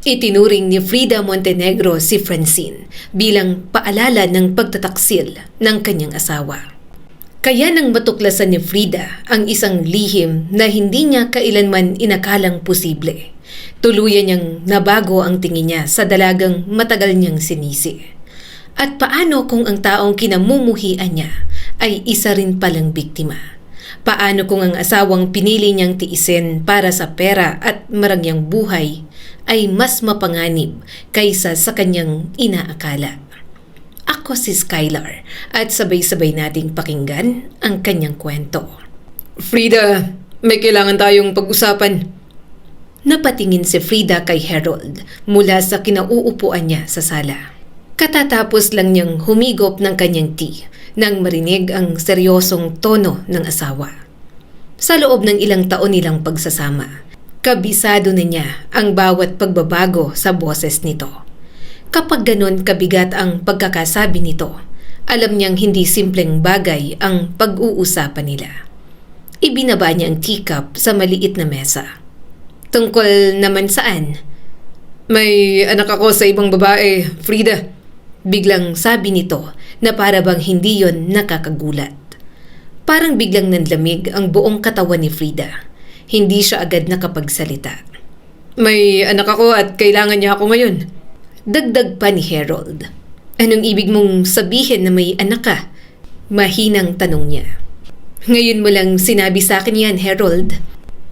Itinuring ni Frida Montenegro si Francine bilang paalala ng pagtataksil ng kanyang asawa. Kaya nang matuklasan ni Frida ang isang lihim na hindi niya kailanman inakalang posible, tuluyan niyang nabago ang tingin niya sa dalagang matagal niyang sinisi. At paano kung ang taong kinamumuhian niya ay isa rin palang biktima? Paano kung ang asawang pinili niyang tiisin para sa pera at marangyang buhay ay mas mapanganib kaysa sa kanyang inaakala? Ako si Skylar at sabay-sabay nating pakinggan ang kanyang kwento. Frida, may kailangan tayong pag-usapan. Napatingin si Frida kay Harold mula sa kinauupuan niya sa sala. Katatapos lang niyang humigop ng kanyang tea nang marinig ang seryosong tono ng asawa. Sa loob ng ilang taon nilang pagsasama, kabisado na niya ang bawat pagbabago sa boses nito. Kapag ganon kabigat ang pagkakasabi nito, alam niyang hindi simpleng bagay ang pag-uusapan nila. Ibinaba niya ang teacup sa maliit na mesa. Tungkol naman saan? May anak ako sa ibang babae, Frida. Biglang sabi nito na para bang hindi yon nakakagulat. Parang biglang nanlamig ang buong katawan ni Frida. Hindi siya agad nakapagsalita. May anak ako at kailangan niya ako ngayon. Dagdag pa ni Harold. Anong ibig mong sabihin na may anak ka? Mahinang tanong niya. Ngayon mo lang sinabi sa akin yan, Harold.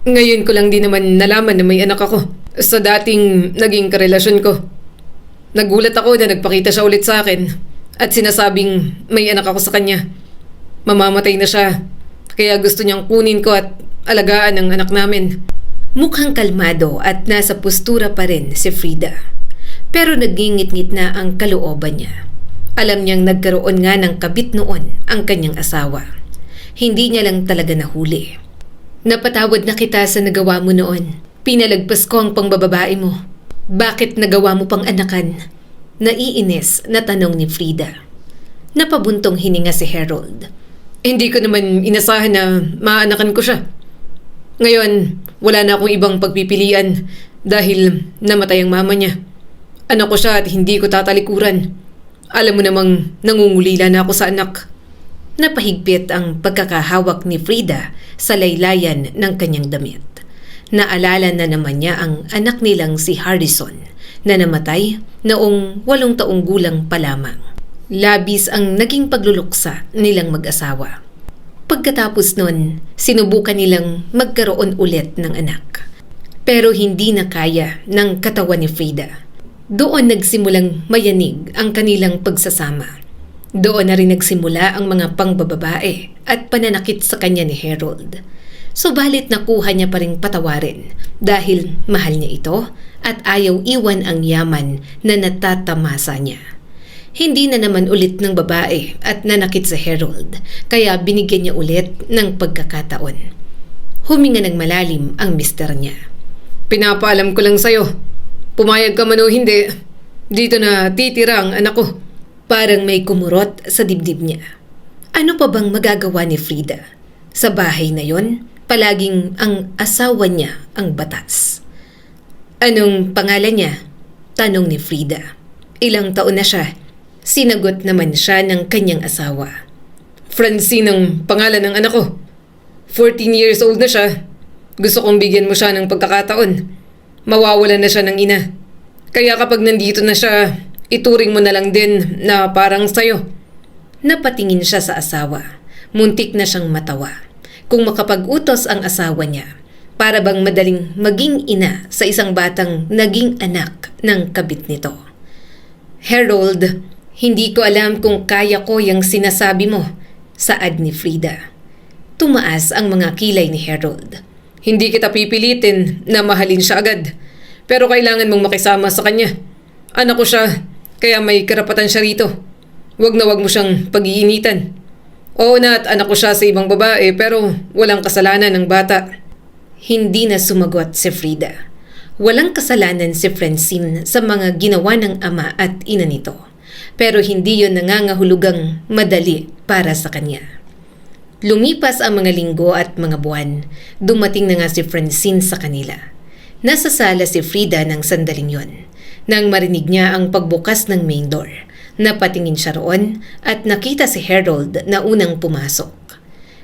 Ngayon ko lang din naman nalaman na may anak ako sa dating naging karelasyon ko. Nagulat ako na nagpakita siya ulit sa akin at sinasabing may anak ako sa kanya. Mamamatay na siya, kaya gusto niyang kunin ko at alagaan ang anak namin. Mukhang kalmado at nasa postura pa rin si Frida. Pero nagingit-ngit na ang kalooban niya. Alam niyang nagkaroon nga ng kabit noon ang kanyang asawa. Hindi niya lang talaga nahuli. Napatawad na kita sa nagawa mo noon. Pinalagpas ko ang pangbababae mo. Bakit nagawa mo pang anakan? Naiinis na tanong ni Frida. Napabuntong hininga si Harold. Hindi ko naman inasahan na maanakan ko siya. Ngayon, wala na akong ibang pagpipilian dahil namatay ang mama niya. Anak ko siya at hindi ko tatalikuran. Alam mo namang nangungulila na ako sa anak. Napahigpit ang pagkakahawak ni Frida sa laylayan ng kanyang damit. Naalala na naman niya ang anak nilang si Harrison na namatay noong 8 taong gulang pa lamang. Labis ang naging pagluluksa nilang mag-asawa. Pagkatapos nun, sinubukan nilang magkaroon ulit ng anak. Pero hindi na kaya ng katawan ni Frida. Doon nagsimulang mayanig ang kanilang pagsasama. Doon na rin nagsimula ang mga pangbababae at pananakit sa kanya ni Harold. Subalit nakuha niya pa ring patawarin dahil mahal niya ito at ayaw iwan ang yaman na natatamasa niya. Hindi na naman ulit ng babae at nanakit sa Harold kaya binigyan niya ulit ng pagkakataon. Huminga ng malalim ang mister niya. Pinapaalam ko lang sa'yo. Pumayag ka man o hindi, dito na titira ang anak ko. Parang may kumurot sa dibdib niya. Ano pa bang magagawa ni Frida? Sa bahay na yon, palaging ang asawa niya ang batas. Anong pangalan niya? Tanong ni Frida. Ilang taon na siya? Sinagot naman siya ng kanyang asawa. Francine ang pangalan ng anak ko. 14 years old na siya. Gusto kong bigyan mo siya ng pagkakataon. Mawawalan na siya ng ina. Kaya kapag nandito na siya, ituring mo na lang din na parang sayo. Napatingin siya sa asawa. Muntik na siyang matawa. Kung makapag-utos ang asawa niya, para bang madaling maging ina sa isang batang naging anak ng kabit nito. Harold, hindi ko alam kung kaya ko yung sinasabi mo, saad ni Frida. Tumaas ang mga kilay ni Harold. Hindi kita pipilitin na mahalin siya agad. Pero kailangan mong makisama sa kanya. Anak ko siya, kaya may karapatan siya rito. Wag na wag mo siyang pag-iinitan. Oo na at anak ko siya sa ibang babae pero walang kasalanan ng bata. Hindi na sumagot si Frida. Walang kasalanan si Francine sa mga ginawa ng ama at ina nito. Pero hindi yon nangangahulugang madali para sa kanya. Lumipas ang mga linggo at mga buwan. Dumating na nga si Francine sa kanila. Nasa sala si Frida ng sandaling yon. Nang marinig niya ang pagbukas ng main door, napatingin siya roon at nakita si Harold na unang pumasok.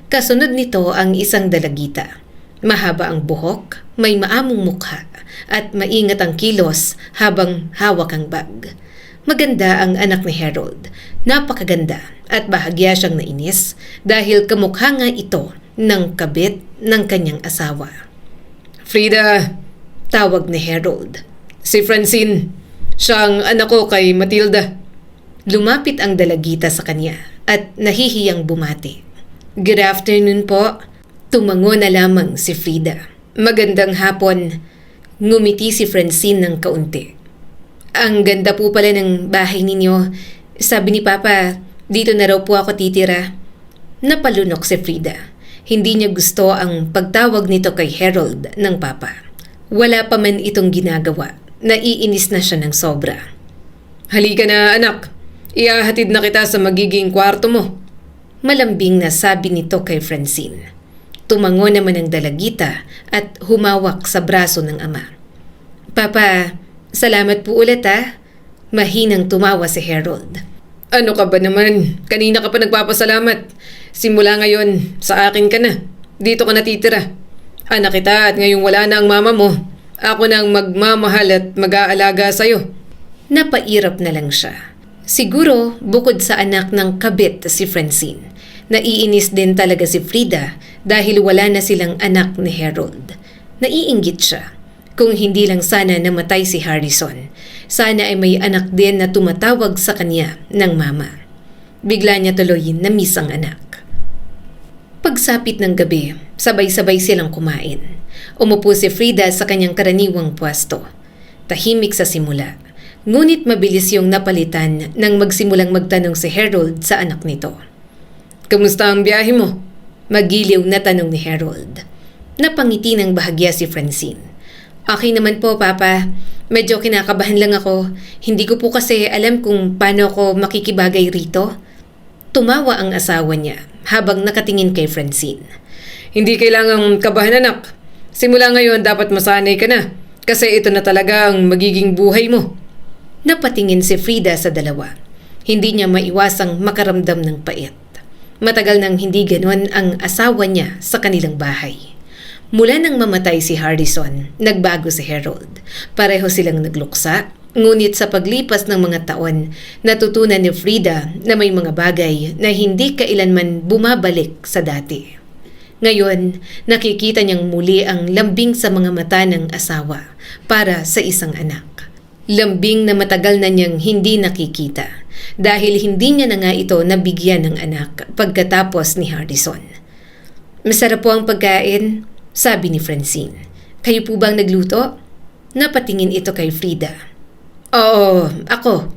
Kasunod nito ang isang dalagita. Mahaba ang buhok, may maamong mukha at maingat ang kilos habang hawak ang bag. Maganda ang anak ni Harold. Napakaganda at bahagya siyang nainis dahil kamukha nga ito ng kabit ng kanyang asawa. Frida, Tawag ni Harold. si Francine. Siya ang anak ko kay Matilda. Lumapit ang dalagita sa kanya at nahihiyang bumati. Good afternoon po. Tumango na lamang si Frida. Magandang hapon. Ngumiti si Francine ng kaunti. Ang ganda po pala ng bahay ninyo. Sabi ni Papa, dito na raw po ako titira. Napalunok si Frida. Hindi niya gusto ang pagtawag nito kay Harold ng Papa. Wala pa man itong ginagawa. Naiinis na siya ng sobra. Halika na anak. Ihahatid na kita sa magiging kwarto mo. Malambing na sabi nito kay Francine. Tumango naman ang dalagita at humawak sa braso ng ama. Papa, salamat po ulit ha. Mahinang tumawa si Harold. Ano ka ba naman? Kanina ka pa nagpapasalamat. Simula ngayon, sa akin ka na. Dito ka natitira. Anak kita at ngayong wala na ang mama mo. Ako na ang magmamahal at mag-aalaga sa'yo. Napairap na lang siya. Siguro bukod sa anak ng kabit si Francine, naiinis din talaga si Frida dahil wala na silang anak ni Harold. Naiinggit siya. Kung hindi lang sana namatay si Harrison, sana ay may anak din na tumatawag sa kanya ng mama. Bigla niya tuloy na-miss ang anak. Pagsapit ng gabi, sabay-sabay silang kumain. Umupo si Frida sa kanyang karaniwang pwesto. Tahimik sa simula, ngunit mabilis yung napalitan nang magsimulang magtanong si Harold sa anak nito. Kamusta ang biyahe mo? Magiliw na tanong ni Harold. Napangiti ng bahagya si Francine. Okay naman po, Papa. Medyo kinakabahan lang ako. Hindi ko po kasi alam kung paano ako makikibagay rito. Tumawa ang asawa niya habang nakatingin kay Francine. Hindi kailangang kabahan anak. Simula ngayon dapat masanay ka na. Kasi ito na talaga ang magiging buhay mo. Napatingin si Frida sa dalawa. Hindi niya maiwasang makaramdam ng pait. Matagal nang hindi ganon ang asawa niya sa kanilang bahay. Mula nang mamatay si Harrison, nagbago si Harold. Pareho silang nagluksa, ngunit sa paglipas ng mga taon, natutunan ni Frida na may mga bagay na hindi kailanman bumabalik sa dati. Ngayon, nakikita niyang muli ang lambing sa mga mata ng asawa para sa isang anak. Lambing na matagal na niyang hindi nakikita dahil hindi niya na nga ito nabigyan ng anak pagkatapos ni Harrison. Masarap po ang pagkain, sabi ni Francine. Kayo po bang nagluto? Napatingin ito kay Frida. Oo, ako.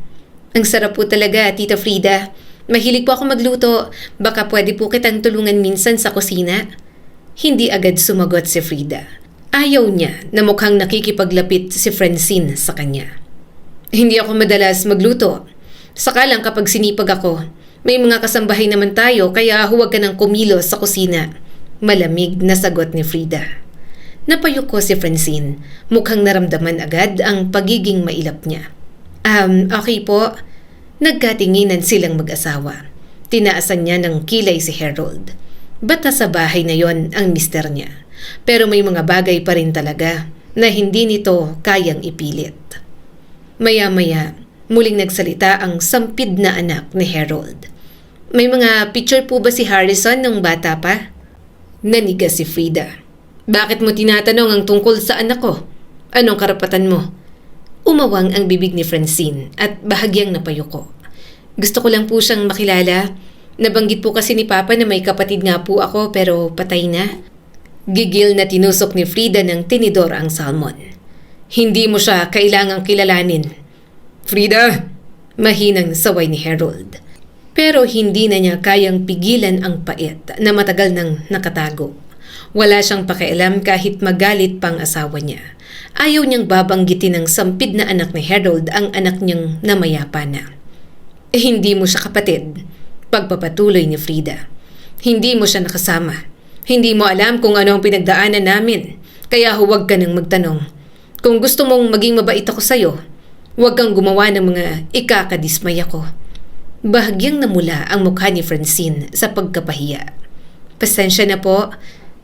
Ang sarap po talaga, Tita Frida. Mahilig po ako magluto. Baka pwede po kitang tulungan minsan sa kusina. Hindi agad sumagot si Frida. Ayaw niya na mukhang nakikipaglapit si Francine sa kanya. Hindi ako madalas magluto. Saka lang kapag sinipag ako. May mga kasambahay naman tayo kaya huwag ka nang kumilos sa kusina. Malamig na sagot ni Frida. Napayuko si Francine. Mukhang naramdaman agad ang pagiging mailap niya. Okay po. Nagkatinginan silang mag-asawa. Tinaasan niya ng kilay si Harold. Bata sa bahay na yon ang mister niya. Pero may mga bagay pa rin talaga na hindi nito kayang ipilit. Maya-maya, muling nagsalita ang sampid na anak ni Harold. May mga picture po ba si Harrison nung bata pa? Naniga si Frida. Bakit mo tinatanong ang tungkol sa anak ko? Anong karapatan mo? Umawang ang bibig ni Francine at bahagyang napayuko. Gusto ko lang po siyang makilala. Nabanggit po kasi ni Papa na may kapatid nga po ako pero patay na. Gigil na tinusok ni Frida ng tinidor ang salmon. Hindi mo siya kailangang kilalanin. Frida! Mahinang saway ni Harold. Pero hindi na niya kayang pigilan ang pait na matagal nang nakatago. Wala siyang pakialam kahit magalit pang asawa niya. Ayaw niyang babanggitin ng sampid na anak ni Harold ang anak niyang namayapa na. Hindi mo siya kapatid. Pagpapatuloy ni Frida. Hindi mo siya nakasama. Hindi mo alam kung ano ang pinagdaanan namin. Kaya huwag ka nang magtanong. Kung gusto mong maging mabait ako sa'yo, huwag kang gumawa ng mga ikakadismay ako. Bahagyang namula ang mukha ni Francine sa pagkapahiya. Pasensya na po,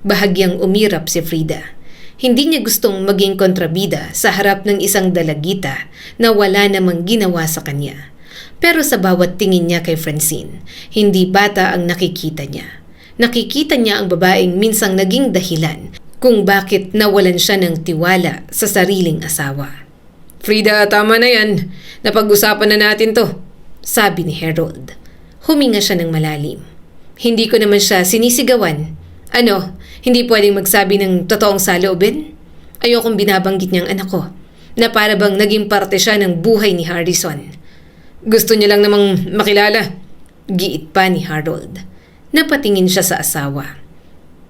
bahagyang umirap si Frida. Hindi niya gustong maging kontrabida sa harap ng isang dalagita na wala namang ginawa sa kanya. Pero sa bawat tingin niya kay Francine, hindi bata ang nakikita niya. Nakikita niya ang babaeng minsang naging dahilan kung bakit nawalan siya ng tiwala sa sariling asawa. Frida, tama na yan. Napag-usapan na natin to, sabi ni Harold. Huminga siya ng malalim. Hindi ko naman siya sinisigawan. Ano, hindi pwedeng magsabi ng totoong saloobin? Ayokong binabanggit niyang anak ko, na para bang naging parte siya ng buhay ni Harrison. Gusto niya lang namang makilala, giit pa ni Harold. Napatingin siya sa asawa.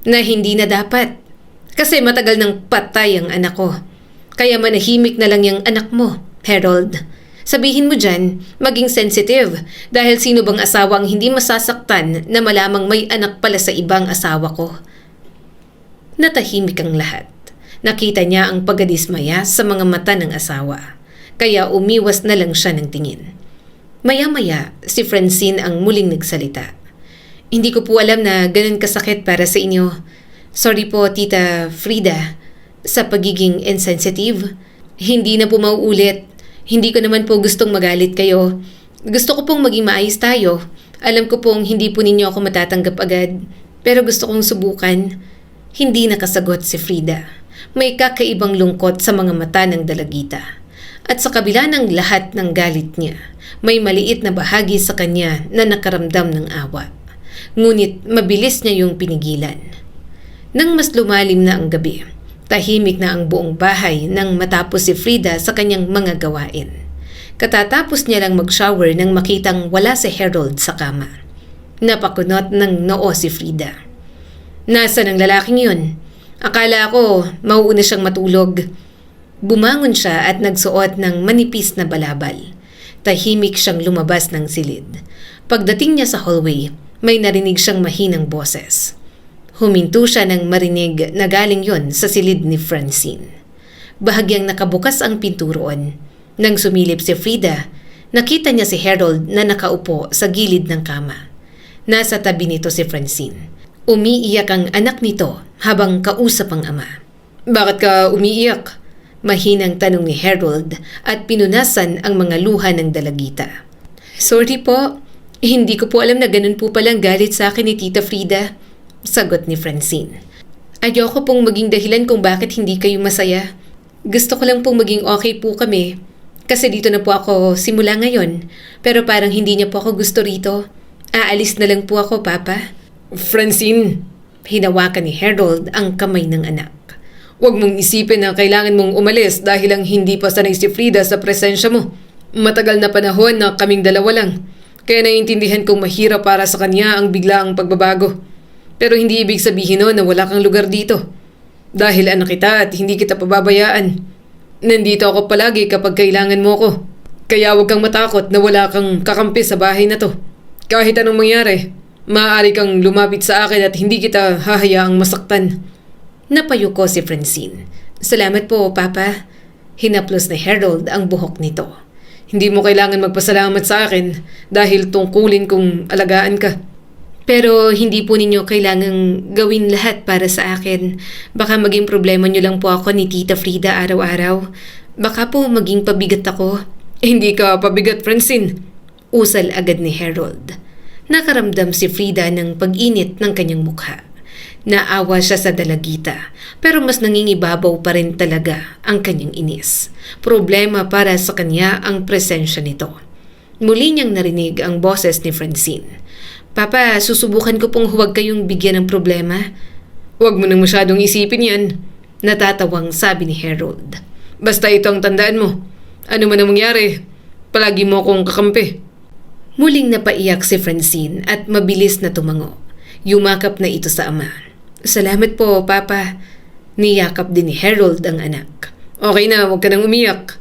Na hindi na dapat. Kasi matagal nang patay ang anak ko. Kaya manahimik na lang yung anak mo, Harold. Sabihin mo dyan, maging sensitive dahil sino bang asawa ang hindi masasaktan na malamang may anak pala sa ibang asawa ko. Natahimik ang lahat. Nakita niya ang pagkadismaya sa mga mata ng asawa. Kaya umiwas na lang siya ng tingin. Maya-maya, si Francine ang muling nagsalita. Hindi ko po alam na ganun kasakit para sa inyo. Sorry po, Tita Frida, sa pagiging insensitive. Hindi na po mauulit. Hindi ko naman po gustong magalit kayo. Gusto ko pong maging maayos tayo. Alam ko pong hindi po ninyo ako matatanggap agad. Pero gusto kong subukan. Hindi nakasagot si Frida. May kakaibang lungkot sa mga mata ng dalagita. At sa kabila ng lahat ng galit niya, may maliit na bahagi sa kanya na nakaramdam ng awa. Ngunit mabilis niya yung pinigilan. Nang mas lumalim na ang gabi, tahimik na ang buong bahay nang matapos si Frida sa kanyang mga gawain. Katatapos niya lang mag-shower nang makitang wala si Harold sa kama. Napakunot ng noo si Frida. Nasaan ang lalaking yun? Akala ko mauuna siyang matulog. Bumangon siya at nagsuot ng manipis na balabal. Tahimik siyang lumabas ng silid. Pagdating niya sa hallway, may narinig siyang mahinang boses. Huminto siya nang marinig na galing yon sa silid ni Francine. Bahagyang nakabukas ang pinto roon. Nang sumilip si Frida, nakita niya si Harold na nakaupo sa gilid ng kama. Nasa tabi nito si Francine. Umiiyak ang anak nito habang kausap ang ama. Bakit ka umiiyak? Mahinang tanong ni Harold at pinunasan ang mga luha ng dalagita. Sorry po, hindi ko po alam na ganun po palang galit sa akin ni Tita Frida, sagot ni Francine. Ayoko pong maging dahilan kung bakit hindi kayo masaya. Gusto ko lang pong maging okay po kami. Kasi dito na po ako simula ngayon. Pero parang hindi niya po ako gusto rito. Aalis na lang po ako, Papa. Francine, hinawakan ni Harold ang kamay ng anak. Huwag mong isipin na kailangan mong umalis dahil lang hindi pa sanay si Frida sa presensya mo. Matagal na panahon na kaming dalawa lang. Kaya naiintindihan kong mahirap para sa kanya ang biglaang pagbabago. Pero hindi ibig sabihin nun na wala kang lugar dito. Dahil anak kita at hindi kita pababayaan. Nandito ako palagi kapag kailangan mo ko. Kaya huwag kang matakot na wala kang kakampi sa bahay na to. Kahit anong mangyari, maaari kang lumapit sa akin at hindi kita hahayaang masaktan. Napayuko si Francine. Salamat po, Papa. Hinaplos ni Harold ang buhok nito. Hindi mo kailangan magpasalamat sa akin dahil tungkulin kong alagaan ka. Pero hindi po ninyo kailangang gawin lahat para sa akin. Baka maging problema nyo lang po ako ni Tita Frida araw-araw. Baka po maging pabigat ako. Hindi ka pabigat, Francine. Usal agad ni Harold. Nakaramdam si Frida ng pag-init ng kanyang mukha. Naawa siya sa dalagita, pero mas nangingibabaw pa rin talaga ang kanyang inis. Problema para sa kanya ang presensya nito. Muli niyang narinig ang boses ni Francine. Papa, susubukan ko pong huwag kayong bigyan ng problema. Huwag mo nang masyadong isipin yan. Natatawang sabi ni Harold. Basta ito ang tandaan mo. Ano man ang mangyari, palagi mo akong kakampi. Muling napaiyak si Francine at mabilis na tumango. Yumakap na ito sa ama. Salamat po, Papa. Niyakap din ni Harold ang anak. Okay na, huwag ka nang umiyak.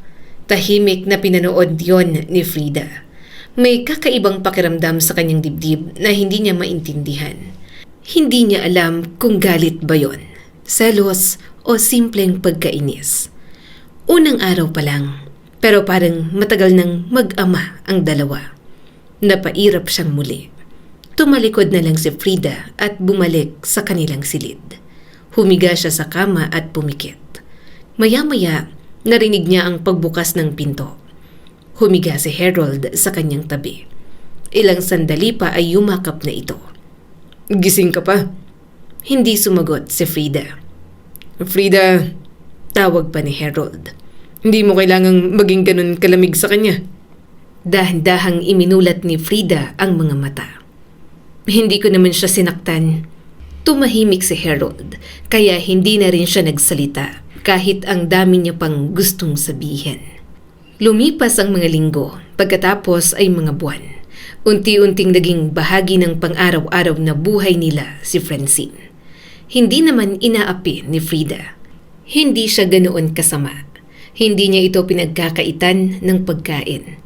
Tahimik na pinanood yon ni Frida. May kakaibang pakiramdam sa kanyang dibdib na hindi niya maintindihan. Hindi niya alam kung galit ba yon, selos o simpleng pagkainis. Unang araw pa lang, pero parang matagal nang mag-ama ang dalawa. Napairap siyang muli. Tumalikod na lang si Frida at bumalik sa kanilang silid. Humiga siya sa kama at pumikit. Maya-maya, narinig niya ang pagbukas ng pinto. Humiga si Harold sa kanyang tabi. Ilang sandali pa ay yumakap na ito. Gising ka pa? Hindi sumagot si Frida. Frida, Tawag pa ni Harold. hindi mo kailangang maging ganun kalamig sa kanya. Dahan-dahang iminulat ni Frida ang mga mata. Hindi ko naman siya sinaktan. Tumahimik si Harold, kaya hindi na rin siya nagsalita kahit ang dami niya pang gustong sabihin. Lumipas ang mga linggo, pagkatapos ay mga buwan. Unti-unting naging bahagi ng pang-araw-araw na buhay nila si Francine. Hindi naman inaapi ni Frida. Hindi siya ganoon kasama. Hindi niya ito pinagkakaitan ng pagkain.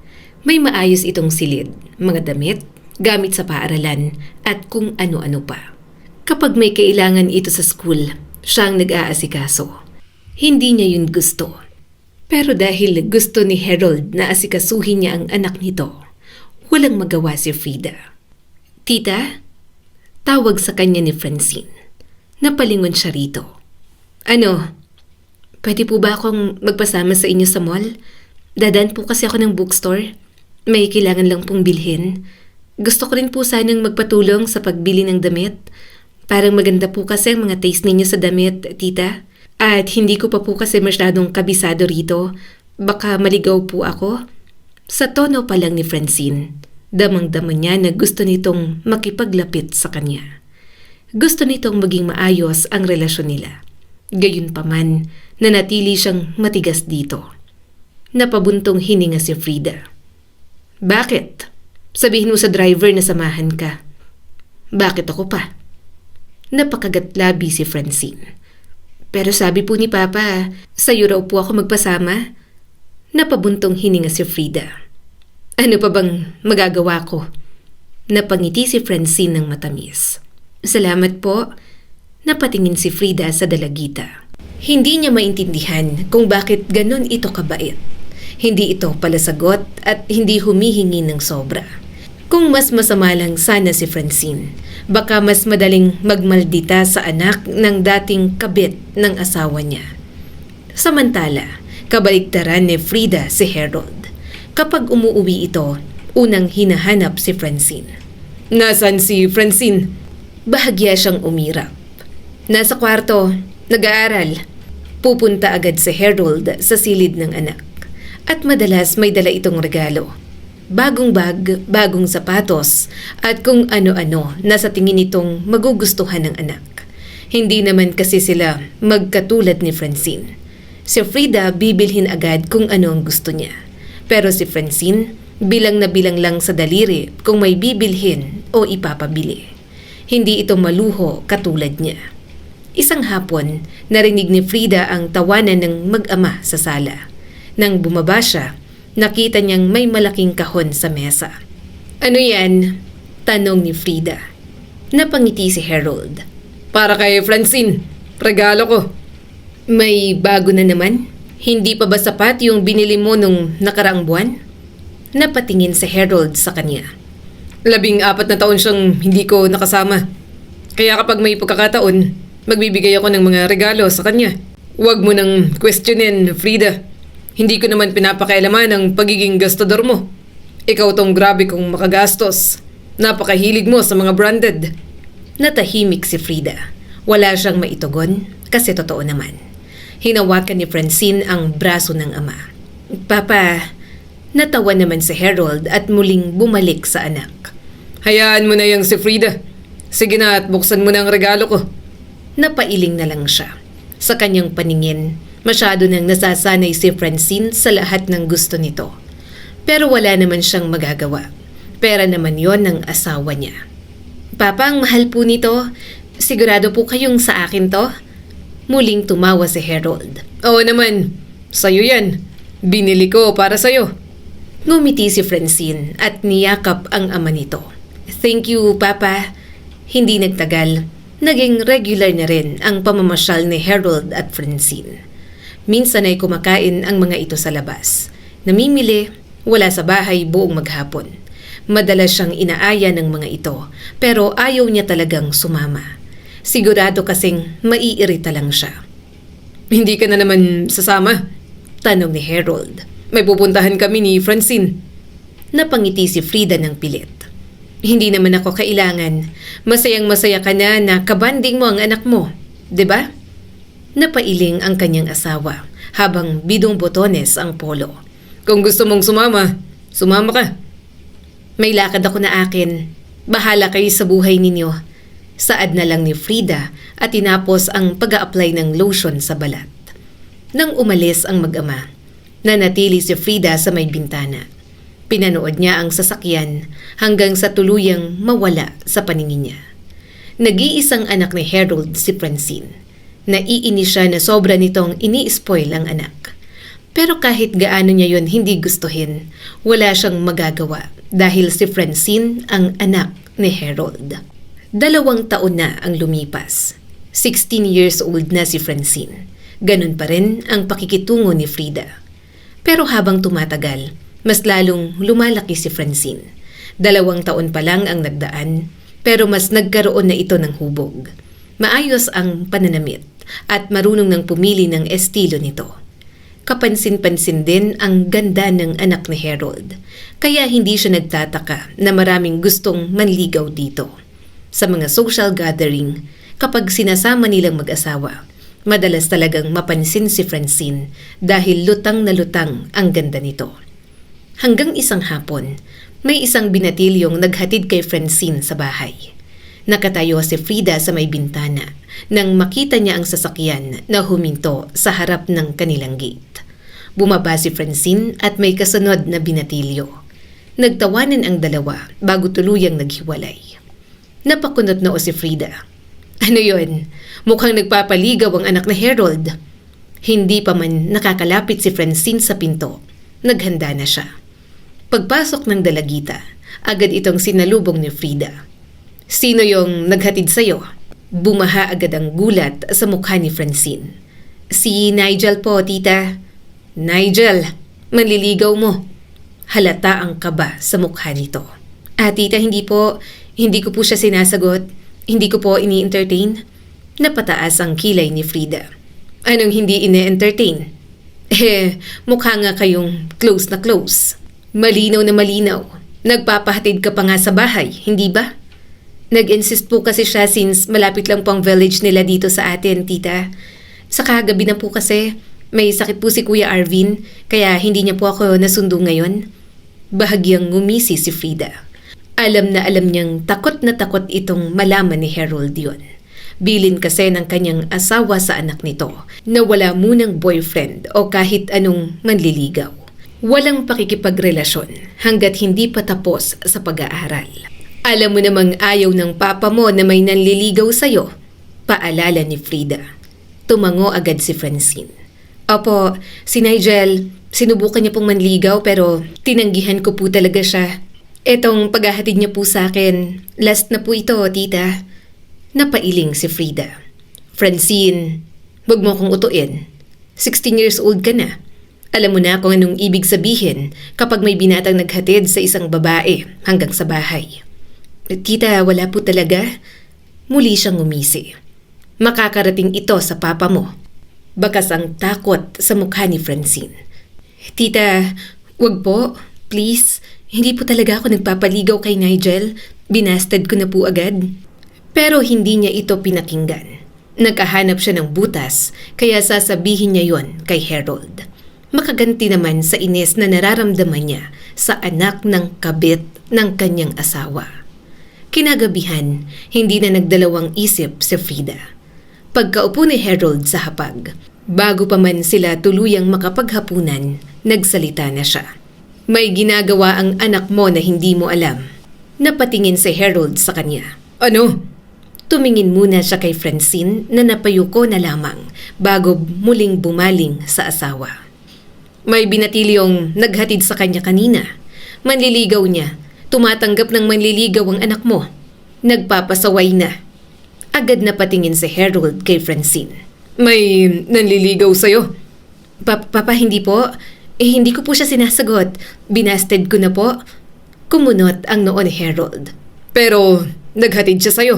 May maayos itong silid, mga damit, gamit sa paaralan at kung ano-ano pa. Kapag may kailangan ito sa school, siya ang nag-aasikaso. Hindi niya yun gusto. Pero dahil gusto ni Harold na asikasuhin niya ang anak nito, walang magawa si Frida. Tita? Tawag sa kanya ni Francine. Napalingon siya rito. Ano? Pwede po ba akong magpasama sa inyo sa mall? Dadaan po kasi ako ng bookstore. May kailangan lang pong bilhin. Gusto ko rin po sanang magpatulong sa pagbili ng damit. Parang maganda po kasi ang mga taste ninyo sa damit, tita. At hindi ko pa po kasi masyadong kabisado rito. Baka maligaw po ako. Sa tono pa lang ni Francine, damang-dama niya na gusto nitong makipaglapit sa kanya. Gusto nitong maging maayos ang relasyon nila. Gayunpaman, nanatili siyang matigas dito. Napabuntong hininga si Frida. Bakit? Sabihin mo sa driver na samahan ka. Bakit ako pa? Napakagatlabi si Francine. Pero sabi po ni Papa, sa'yo raw po ako magpasama. Napabuntong hininga si Frida. Ano pa bang magagawa ko? Napangiti si Francine ng matamis. Salamat po. Napatingin si Frida sa dalagita. Hindi niya maintindihan kung bakit ganun ito kabait. Hindi ito palasagot at hindi humihingi ng sobra. Kung mas masama lang sana si Francine, baka mas madaling magmaldita sa anak ng dating kabit ng asawa niya. Samantala, kabaliktaran ni Frida si Harold. Kapag umuuwi ito, unang hinahanap si Francine. Nasaan si Francine? Bahagya siyang umirap. Nasa kwarto, nag-aaral. Pupunta agad si Harold sa silid ng anak. At madalas may dala itong regalo. Bagong bag, bagong sapatos, at kung ano-ano na sa tingin nitong magugustuhan ng anak. Hindi naman kasi sila magkatulad ni Francine. Si Frida bibilhin agad kung ano ang gusto niya. Pero si Francine, bilang na bilang lang sa daliri kung may bibilhin o ipapabili. Hindi ito maluho katulad niya. Isang hapon, narinig ni Frida ang tawanan ng mag-ama sa sala. Nang bumaba siya, nakita niyang may malaking kahon sa mesa. Ano yan? Tanong ni Frida. Napangiti si Harold. Para kay Francine, regalo ko. May bago na naman? Hindi pa ba sapat yung binili mo nung nakaraang buwan? Napatingin si Harold sa kanya. 14 na taon siyang hindi ko nakasama. Kaya kapag may pagkakataon, magbibigay ako ng mga regalo sa kanya. Huwag mo nang questionin, Frida. Hindi ko naman pinapakailaman ang pagiging gastador mo. Ikaw tong grabe kong makagastos. Napakahilig mo sa mga branded. Natahimik si Frida. Wala siyang maitugon kasi totoo naman. Hinawakan ni Francine ang braso ng ama. Papa, natawa naman si Harold at muling bumalik sa anak. Hayaan mo na yung si Frida. Sige na at buksan mo na ang regalo ko. Napailing na lang siya. Sa kanyang paningin, masyado nang nasasanay si Francine sa lahat ng gusto nito. Pero wala naman siyang magagawa. Pera naman yon ng asawa niya. Papa, ang mahal po nito. Sigurado po kayong sa akin to? Muling tumawa si Harold. Oo naman, sa'yo yan. Binili ko para sa'yo. Ngumiti si Francine at niyakap ang ama nito. Thank you, Papa. Hindi nagtagal, naging regular na rin ang pamamasyal ni Harold at Francine. Minsan ay kumakain ang mga ito sa labas. Namimili, wala sa bahay buong maghapon. Madalas siyang inaaya ng mga ito, pero ayaw niya talagang sumama. Sigurado kasing maiirita lang siya. Hindi ka na naman sasama? Tanong ni Harold. May pupuntahan kami ni Francine. Napangiti si Frida ng pilit. Hindi naman ako kailangan. Masayang-masaya ka na kabanding mo ang anak mo, 'di ba? Napailing ang kanyang asawa habang bidong botones ang polo. Kung gusto mong sumama, sumama ka. May lakad ako na akin. Bahala kayo sa buhay ninyo. Saad na lang ni Frida at tinapos ang pag-a-apply ng lotion sa balat. Nang umalis ang mag-ama, nanatili si Frida sa may bintana. Pinanood niya ang sasakyan hanggang sa tuluyang mawala sa paningin niya. Nag-iisang anak ni Harold si Francine. Naiinis siya na sobra nitong ini-spoil ang anak. Pero kahit gaano niya yon hindi gustuhin, wala siyang magagawa dahil si Francine ang anak ni Harold. 2 taon na ang lumipas. 16 years old na si Francine. Ganun pa rin ang pakikitungo ni Frida. Pero habang tumatagal, mas lalong lumalaki si Francine. 2 taon pa lang ang nagdaan, pero mas nagkaroon na ito ng hubog. Maayos ang pananamit at marunong nang pumili ng estilo nito. Kapansin-pansin din ang ganda ng anak ni Harold, kaya hindi siya nagtataka na maraming gustong manligaw dito. Sa mga social gathering, kapag sinasama nilang mag-asawa, madalas talagang mapansin si Francine dahil lutang na lutang ang ganda nito. Hanggang isang hapon, may isang binatilyong naghatid kay Francine sa bahay. Nakatayo si Frida sa may bintana nang makita niya ang sasakyan na huminto sa harap ng kanilang gate. Bumaba si Francine at may kasunod na binatilyo. Nagtawanan ang dalawa bago tuluyang naghiwalay. Napakunot noo si Frida. Ano yon? Mukhang nagpapaligaw ang anak ni Harold. Hindi pa man nakakalapit si Francine sa pinto, naghanda na siya. Pagpasok ng dalagita, agad itong sinalubong ni Frida. Sino yung naghatid sa'yo? Bumaha agad ang gulat sa mukha ni Francine. Si Nigel po, tita. Nigel, manliligaw mo. Halata ang kaba sa mukha nito. Tita, hindi ko po siya sinasagot. Hindi ko po ini-entertain. Napataas ang kilay ni Frida. Anong hindi ini-entertain? Mukha nga kayong close na close. Malinaw na malinaw. Nagpapahatid ka pa nga sa bahay, hindi ba? Nag-insist po kasi siya since malapit lang po ang village nila dito sa atin, tita. Saka gabi na po kasi, may sakit po si Kuya Arvin, kaya hindi niya po ako nasundo ngayon. Bahagyang ngumisi si Frida. Alam na alam niyang takot na takot itong malaman ni Harold yon. Bilin kasi ng kanyang asawa sa anak nito na wala munang boyfriend o kahit anong manliligaw. Walang pakikipagrelasyon hanggat hindi pa tapos sa pag-aaral. Alam mo namang ayaw ng papa mo na may nanliligaw sa'yo, paalala ni Frida. Tumango agad si Francine. Opo, si Nigel, sinubukan niya pong manligaw pero tinanggihan ko po talaga siya. Etong paghahatid niya po sa akin, last na po ito, tita. Napailing si Frida. Francine, wag mo akong utuin. 16 years old ka na. Alam mo na kung anong ibig sabihin kapag may binatang naghatid sa isang babae hanggang sa bahay. Tita, wala po talaga. Muli siyang ngumisi. Makakarating ito sa papa mo. Bakas ang takot sa mukha ni Francine. Tita, wag po. Please. Hindi po talaga ako nagpapaligaw kay Nigel. Binasted ko na po agad. Pero hindi niya ito pinakinggan. Nagkahanap siya ng butas, kaya sasabihin niya yon kay Harold. Makaganti naman sa inis na nararamdaman niya sa anak ng kabit ng kanyang asawa. Kinagabihan, hindi na nagdalawang isip si Frida. Pagkaupo ni Harold sa hapag, bago pa man sila tuluyang makapaghapunan, nagsalita na siya. May ginagawa ang anak mo na hindi mo alam. Napatingin si Harold sa kanya. Ano? Tumingin muna siya kay Francine na napayuko na lamang bago muling bumaling sa asawa. May binatilyong naghatid sa kanya kanina. Manliligaw niya. Tumatanggap ng manliligaw ang anak mo. Nagpapasaway na. Agad na patingin si Harold kay Francine. May nanliligaw sa'yo? Papa, hindi po. Hindi ko po siya sinasagot. Binasted ko na po. Kumunot ang noo ni Harold. Pero naghatid siya sa'yo.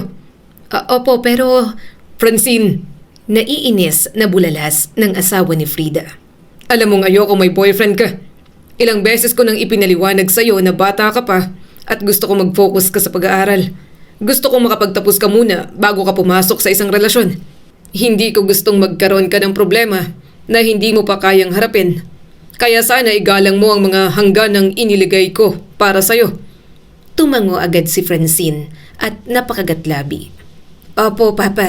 Opo, pero Francine, naiinis na bulalas ng asawa ni Frida. alam mong ayoko may boyfriend ka. Ilang beses ko nang ipinaliwanag sa'yo na bata ka pa at gusto ko mag-focus ka sa pag-aaral. Gusto kong makapagtapos ka muna bago ka pumasok sa isang relasyon. Hindi ko gustong magkaroon ka ng problema na hindi mo pa kayang harapin. Kaya sana igalang mo ang mga hangganang iniligay ko para sa'yo. Tumango agad si Francine at napakagatlabi. Opo, Papa.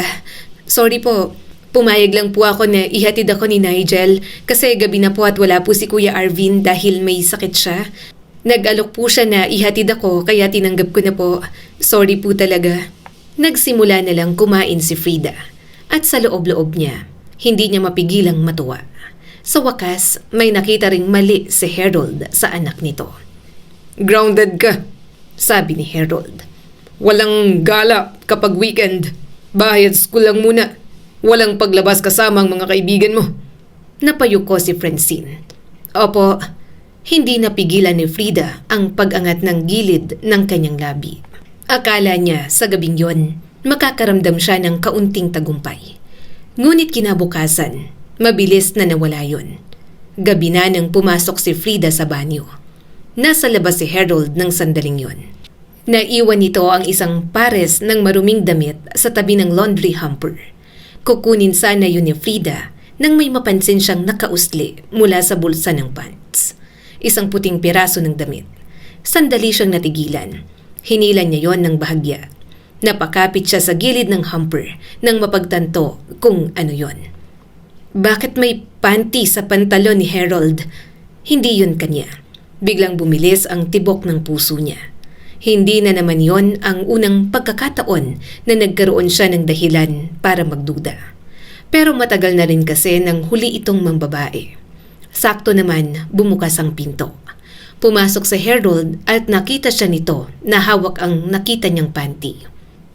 Sorry po. Pumayag lang po ako na ihatid ako ni Nigel kasi gabi na po at wala po si Kuya Arvin dahil may sakit siya. Nag-alok po siya na ihatid ako kaya tinanggap ko na po. Sorry po talaga. Nagsimula na lang kumain si Frida at sa loob-loob niya, hindi niya mapigilang matuwa. Sa wakas, may nakita ring mali si Harold sa anak nito. Grounded ka. Sabi ni Harold. Walang gala kapag weekend. Bahay at school lang muna. Walang paglabas kasama ang mga kaibigan mo. Napayuko si Francine. Opo, hindi napigilan ni Frida ang pag-angat ng gilid ng kanyang labi. Akala niya sa gabing yon, makakaramdam siya ng kaunting tagumpay. Ngunit kinabukasan, mabilis na nawala yon. Gabi na nang pumasok si Frida sa banyo. Nasa labas si Harold ng sandaling yon. Naiwan nito ang isang pares ng maruming damit sa tabi ng laundry hamper. Kukunin sana yun ni Frida nang may mapansin siyang nakausli mula sa bulsa ng pants. Isang puting piraso ng damit. Sandali siyang natigilan. Hinilan niya yon ng bahagya. Napakapit siya sa gilid ng hamper nang mapagtanto kung ano yon. Bakit may panty sa pantalon ni Harold? Hindi yun kanya. Biglang bumilis ang tibok ng puso niya. Hindi na naman yon ang unang pagkakataon na nagkaroon siya ng dahilan para magduda. Pero matagal na rin kasi nang huli itong mambabae. Sakto naman bumukas ang pinto. Pumasok si Harold at nakita siya nito na hawak ang nakita niyang panty.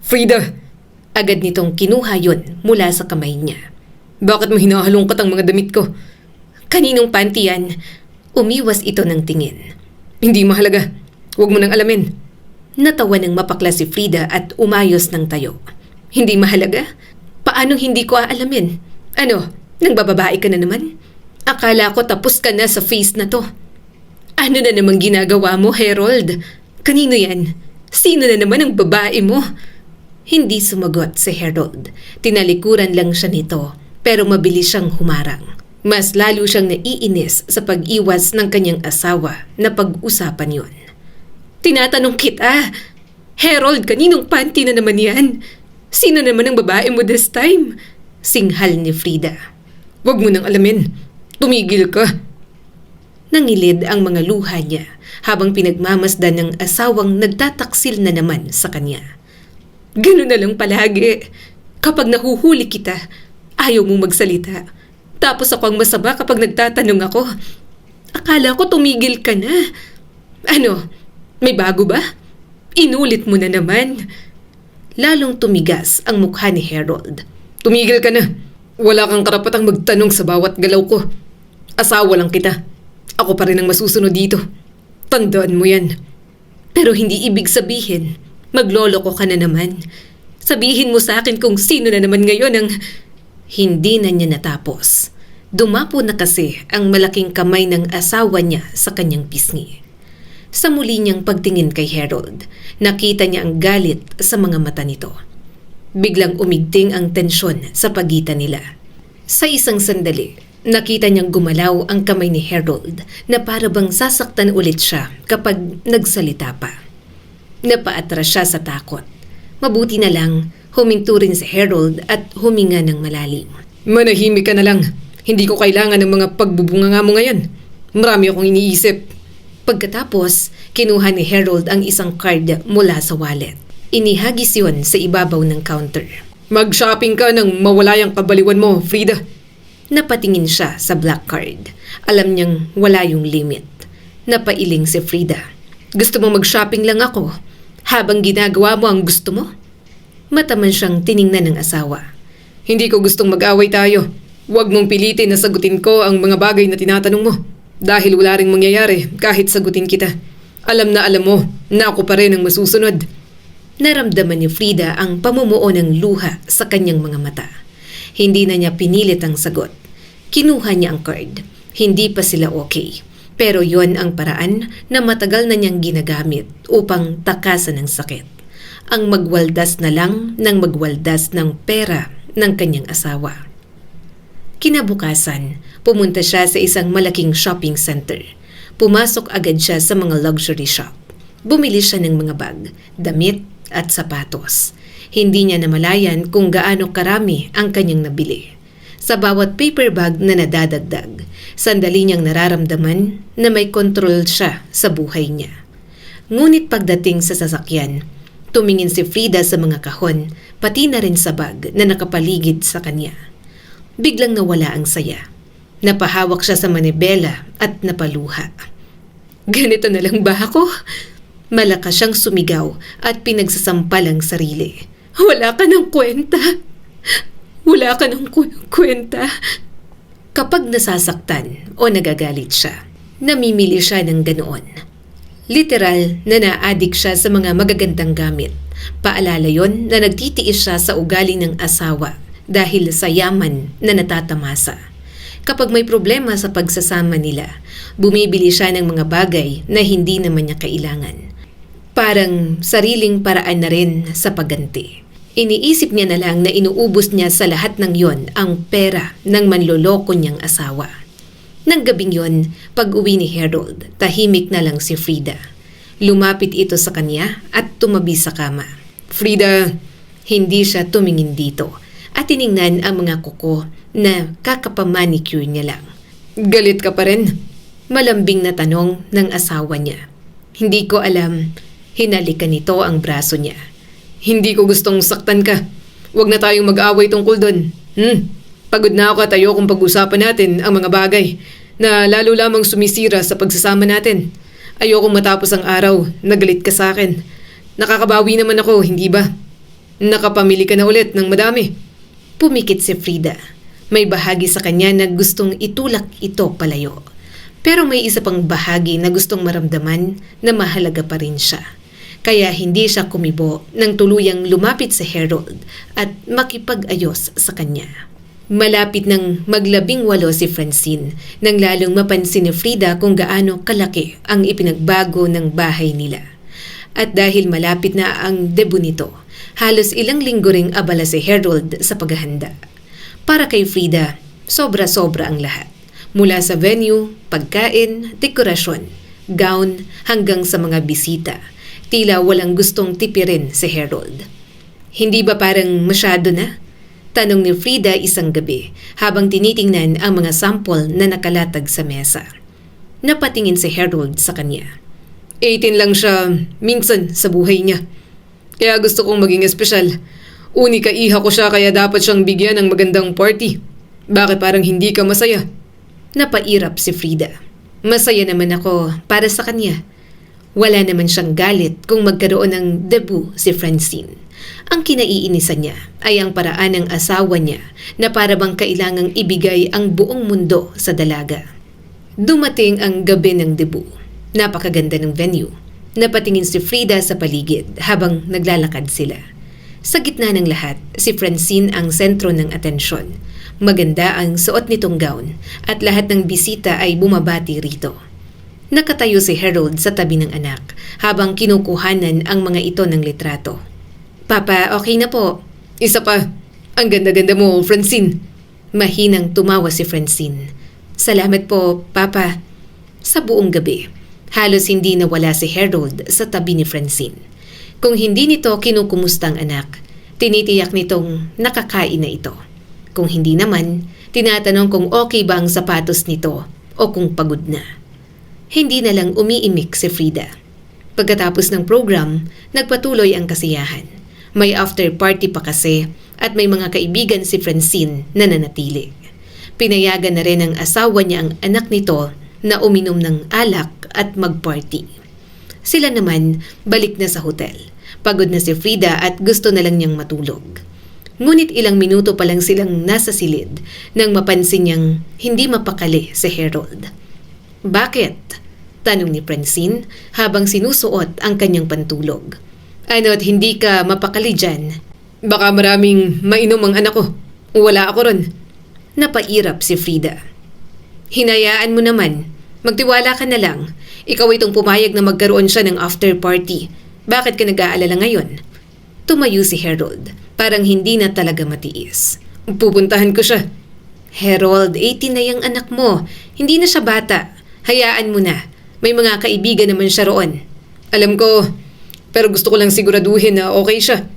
Frida! Agad nitong kinuha yon mula sa kamay niya. Bakit mo hinahalongkat ang mga damit ko? Kaninong panty yan? Umiwas ito ng tingin. Hindi mahalaga. Huwag mo nang alamin. Natawa ng mapakla si Frida at umayos ng tayo. Hindi mahalaga? Paanong hindi ko aalamin? Ano, nang bababae ka na naman? Akala ko tapos ka na sa face na to. Ano na namang ginagawa mo, Harold? Kanino yan? Sino na naman ang babae mo? Hindi sumagot si Harold. Tinalikuran lang siya nito, pero mabilis siyang humarang. Mas lalo siyang naiinis sa pag-iwas ng kanyang asawa na pag-usapan yon. Tinatanong kita, Harold, kaninong panty na naman yan? Sino naman ang babae mo this time? Singhal ni Frida. Huwag mo nang alamin. Tumigil ka. Nangilid ang mga luha niya habang pinagmamasdan ng asawang nagtataksil na naman sa kanya. Ganun na lang palagi. Kapag nahuhuli kita, ayaw mong magsalita. Tapos ako ang masama kapag nagtatanong ako. Akala ko tumigil ka na. Ano? May bago ba? Inulit mo na naman. Lalong tumigas ang mukha ni Harold. Tumigil ka na. Wala kang karapatang magtanong sa bawat galaw ko. Asawa lang kita. Ako pa rin ang masusunod dito. Tandaan mo yan. Pero hindi ibig sabihin, magloloko ka na naman. Sabihin mo sa akin kung sino na naman ngayon ang... Hindi na niya natapos. Dumapo na kasi ang malaking kamay ng asawa niya sa kanyang pisngi. Sa muli niyang pagtingin kay Harold, nakita niya ang galit sa mga mata nito. Biglang umigting ang tensyon sa pagitan nila. Sa isang sandali, nakita niyang gumalaw ang kamay ni Harold na para bang sasaktan ulit siya kapag nagsalita pa. Napaatras siya sa takot. Mabuti na lang, huminto rin si Harold at huminga ng malalim. Manahimik ka na lang. Hindi ko kailangan ng mga pagbubunga mo ngayon. Marami akong iniisip. Pagkatapos, kinuha ni Harold ang isang card mula sa wallet. Inihagis yon sa ibabaw ng counter. Mag-shopping ka nang mawala yung kabaliwan mo, Frida. Napatingin siya sa black card. Alam niyang wala yung limit. Napailing si Frida. Gusto mo mag-shopping lang ako habang ginagawa mo ang gusto mo? Mataman siyang tiningnan ng asawa. Hindi ko gustong mag-away tayo. Huwag mong pilitin na sagutin ko ang mga bagay na tinatanong mo. Dahil wala ring mangyayari kahit sagutin kita. Alam na alam mo na ako pa rin ang masusunod. Naramdaman ni Frida ang pamumuo ng luha sa kanyang mga mata. Hindi na niya pinilit ang sagot. Kinuha niya ang card. Hindi pa sila okay. Pero yon ang paraan na matagal na niyang ginagamit upang takasan ang sakit. Ang magwaldas na lang ng magwaldas ng pera ng kanyang asawa. Kinabukasan, pumunta siya sa isang malaking shopping center. Pumasok agad siya sa mga luxury shop. Bumili siya ng mga bag, damit at sapatos. Hindi niya namalayan kung gaano karami ang kanyang nabili. Sa bawat paper bag na nadadagdag, sandali niyang nararamdaman na may kontrol siya sa buhay niya. Ngunit pagdating sa sasakyan, tumingin si Frida sa mga kahon, pati na rin sa bag na nakapaligid sa kanya. Biglang nawala ang saya. Napahawak siya sa manibela at napaluha. Ganito na lang ba ako? Malakas siyang sumigaw at pinagsasampal ang sarili. Wala ka ng kwenta. Wala ka ng kwenta. Kapag nasasaktan o nagagalit siya, namimili siya ng ganoon. Literal na na-addict siya sa mga magagandang gamit. Paalala yon na nagtitiis siya sa ugali ng asawa dahil sa yaman na natatamasa. Kapag may problema sa pagsasama nila, bumibili siya ng mga bagay na hindi naman niya kailangan. Parang sariling paraan na rin sa pagganti. Iniisip niya na lang na inuubos niya sa lahat ng yon ang pera ng manloloko niyang asawa. Nang gabing yon, pag-uwi ni Harold, tahimik na lang si Frida. Lumapit ito sa kanya at tumabi sa kama. Frida, Hindi siya tumingin dito at tiningnan ang mga kuko na kakapamanicure niya lang. galit ka pa rin? Malambing na tanong ng asawa niya. Hindi ko alam. Hinalikan nito ang braso niya. Hindi ko gustong saktan ka. Huwag na tayong mag-away tungkol doon. Pagod na ako at ayokong pag-usapan natin ang mga bagay na lalo lamang sumisira sa pagsasama natin. Ayokong matapos ang araw na galit ka sa akin. Nakakabawi naman ako, hindi ba? Nakapamili ka na ulit ng madami. Pumikit si Frida. May bahagi sa kanya na gustong itulak ito palayo. Pero may isa pang bahagi na gustong maramdaman na mahalaga pa rin siya. Kaya hindi siya kumibo nang tuluyang lumapit sa Harold at makipag-ayos sa kanya. Malapit ng maglabing-8 si Francine nang lalong mapansin ni Frida kung gaano kalaki ang ipinagbago ng bahay nila. At dahil malapit na ang debut nito, halos ilang linggo ring abala si Harold sa paghahanda. Para kay Frida, sobra-sobra ang lahat. Mula sa venue, pagkain, dekorasyon, gown, hanggang sa mga bisita. Tila walang gustong tipirin si Harold. Hindi ba parang masyado na? Tanong ni Frida isang gabi habang tinitingnan ang mga sample na nakalatag sa mesa. Napatingin si Harold sa kanya. 18 lang siya minsan sa buhay niya. Kaya gusto kong maging espesyal. Unika iha ko siya kaya dapat siyang bigyan ng magandang party. Bakit parang hindi ka masaya? Napairap si Frida. Masaya naman ako para sa kanya. Wala naman siyang galit kung magkaroon ng debut si Francine. Ang kinaiinisan niya ay ang paraan ng asawa niya na para bang kailangang ibigay ang buong mundo sa dalaga. Dumating ang gabi ng debut. Napakaganda ng venue. Napatingin si Frida sa paligid habang naglalakad sila. Sa gitna ng lahat, si Francine ang sentro ng atensyon. Maganda ang suot nitong gown at lahat ng bisita ay bumabati rito. Nakatayo si Harold sa tabi ng anak habang kinukuhanan ang mga ito ng litrato. Papa, okay na po. Isa pa, ang ganda-ganda mo, Francine. Mahinang tumawa si Francine. Salamat po, Papa. Sa buong gabi, halos hindi nawala si Harold sa tabi ni Francine. Kung hindi nito kinukumusta ang anak, tinitiyak nitong nakakain na ito. Kung hindi naman, tinatanong kung okay ba ang sapatos nito o kung pagod na. Hindi na lang umiimik si Frida. Pagkatapos ng program, nagpatuloy ang kasiyahan. May after party pa kasi at may mga kaibigan si Francine na nanatili. Pinayagan na rin ng asawa niya ang anak nito na uminom ng alak at magparty. Sila naman balik na sa hotel. Pagod na si Frida at gusto na lang niyang matulog. Ngunit ilang minuto pa lang silang nasa silid nang mapansin niyang hindi mapakali si Harold. "Bakit?" tanong ni Francine habang sinusuot ang kanyang pantulog. "Ano't hindi ka mapakali dyan?" Baka maraming mainom ang anak ko. Wala ako ron. Napairap si Frida. "Hinayaan mo naman. Magtiwala ka na lang. Ikaw itong pumayag na magkaroon siya ng after party. Bakit ka nag-aalala ngayon?" Tumayo si Harold. Parang hindi na talaga matiis. Pupuntahan ko siya. "Harold, 18 na yung anak mo. Hindi na siya bata. Hayaan mo na. May mga kaibigan naman siya roon." Alam ko, pero gusto ko lang siguraduhin na okay siya.